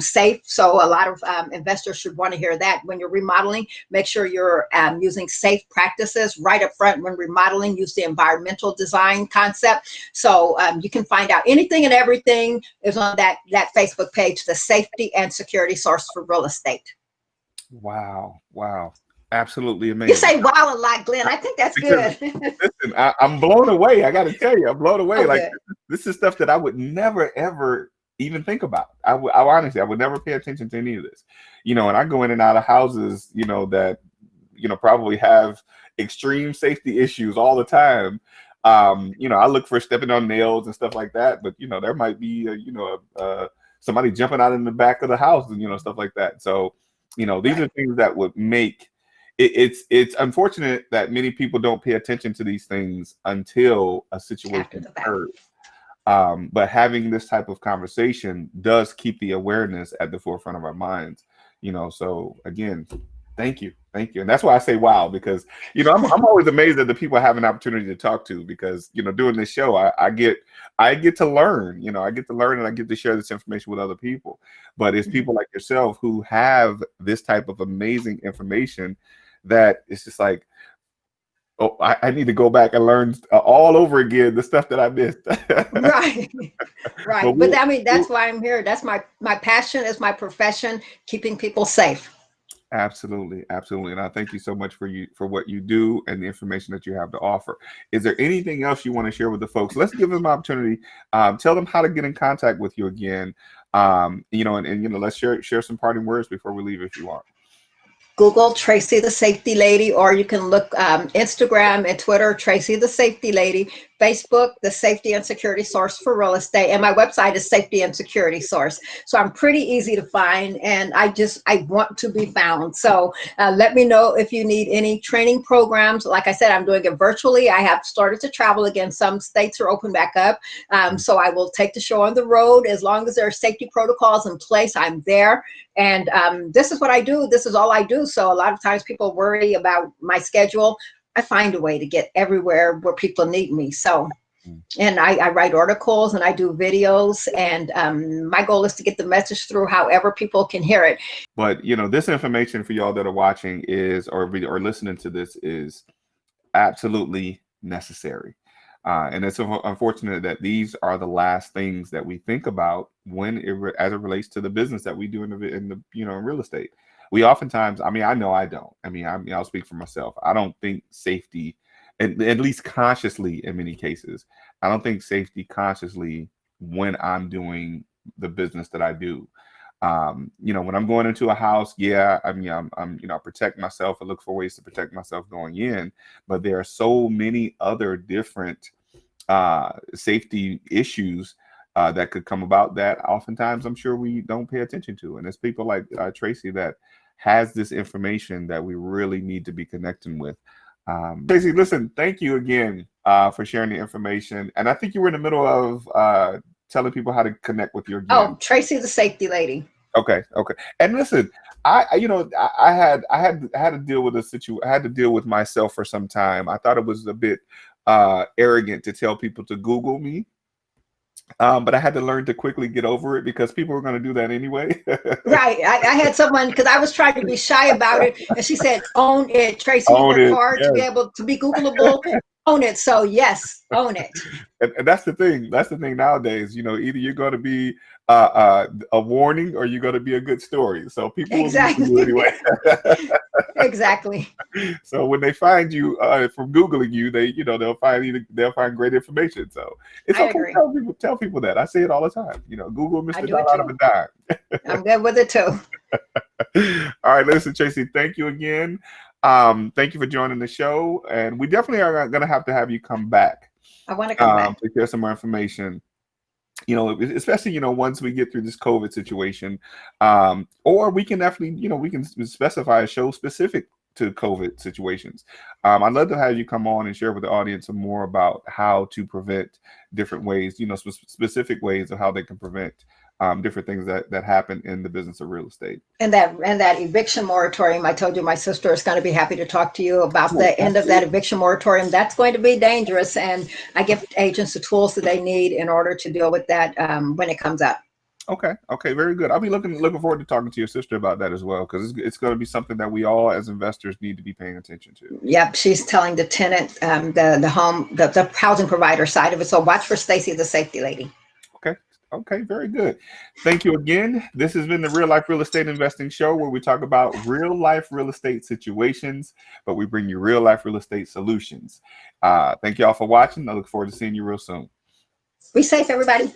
safe. So a lot of investors should want to hear that. When you're remodeling, make sure you're using safe practices right up front. When remodeling, use the environmental design concept. So you can find out anything and everything is on that Facebook page, the Safety and Security Source for Real Estate. Wow. Absolutely amazing. You say wow a lot, Glenn. I think that's good. Listen, I'm blown away. I got to tell you, I'm blown away. Oh, like this is stuff that I would never, ever even think about. I honestly, I would never pay attention to any of this. And I go in and out of houses, that, probably have extreme safety issues all the time. I look for stepping on nails and stuff like that, but there might be, somebody jumping out in the back of the house and, stuff like that. So, these are things that would make it's unfortunate that many people don't pay attention to these things until a situation occurs. But having this type of conversation does keep the awareness at the forefront of our minds, so again, thank you. And that's why I say wow, because I'm always amazed at the people I have an opportunity to talk to, because doing this show, I get to learn. I get to learn, and I get to share this information with other people. But it's people like yourself who have this type of amazing information that it's just like, oh, I need to go back and learn all over again the stuff that I missed. Right. But I mean, that's why I'm here. That's my passion, is my profession, keeping people safe. Absolutely. And I thank you so much for what you do and the information that you have to offer. Is there anything else you want to share with the folks? Let's give them an opportunity. Tell them how to get in contact with you again. And let's share some parting words before we leave, if you want. Google Tracey the Safety Lady, or you can look Instagram and Twitter, Tracey the Safety Lady, Facebook, the Safety and Security Source for Real Estate, and my website is Safety and Security Source. So I'm pretty easy to find, and I want to be found. So let me know if you need any training programs. Like I said, I'm doing it virtually. I have started to travel again. Some states are open back up. So I will take the show on the road. As long as there are safety protocols in place, I'm there. And this is what I do. This is all I do. So a lot of times people worry about my schedule. I find a way to get everywhere where people need me. So, and I write articles and I do videos, and my goal is to get the message through however people can hear it. But, this information for y'all that are watching or listening to this is absolutely necessary. And it's unfortunate that these are the last things that we think about as it relates to the business that we do in real estate. we oftentimes, I mean, I know I don't. I mean, I'll speak for myself. I don't think safety, at least consciously in many cases, I don't think safety consciously when I'm doing the business that I do. You know, when I'm going into a house, yeah, I mean, you know, I protect myself. I look for ways to protect myself going in, but there are so many other different safety issues that could come about that oftentimes I'm sure we don't pay attention to. And it's people like Tracey that has this information that we really need to be connecting with. Tracey, listen, thank you again for sharing the information. And I think you were in the middle of telling people how to connect with you again. Oh, Tracey, the safety lady. Okay, okay. And listen, you know, I had to deal with a situation. I had to deal with myself for some time. I thought it was a bit arrogant to tell people to Google me. But I had to learn to quickly get over it because people were going to do that anyway. Right. I had someone, because I was trying to be shy about it, and she said, "Own it, Tracey. You Own work it. hard to be Yes. able to be Googleable. Own it." So yes, own it. And that's the thing. That's the thing nowadays. You know, either you're going to be a warning or you're going to be a good story. So people will Google you Exactly. anyway. Exactly. So when they find you from Googling you, they'll find great information. So it's I okay agree. to tell people that. I say it all the time. You know, Google I Mr. do it Dollar out of too. a dime. I'm good with it too. All right, listen, Tracey, thank you again. Thank you for joining the show. And we definitely are going to have you come back I want to come back. to share some more information. You know, especially, you know, once we get through this COVID situation, or we can definitely, you know, we can specify a show specific to COVID situations. I'd love to have you come on and share with the audience some more about how to prevent different ways, you know, specific ways of how they can prevent different things that happen in the business of real estate. And that eviction moratorium, I told you my sister is going to be happy to talk to you about the end of that eviction moratorium. That's going to be dangerous, and I give agents the tools that they need in order to deal with that when it comes up. Okay. Okay. Very good. I'll be looking forward to talking to your sister about that as well, because it's going to be something that we all as investors need to be paying attention to. Yep, she's telling the tenant, the housing provider side of it. So watch for Stacy, the safety lady. Okay. Okay. Very good. Thank you again. This has been the Real Life Real Estate Investing Show, where we talk about real life real estate situations, but we bring you real life real estate solutions. Thank you all for watching. I look forward to seeing you real soon. Be safe, everybody.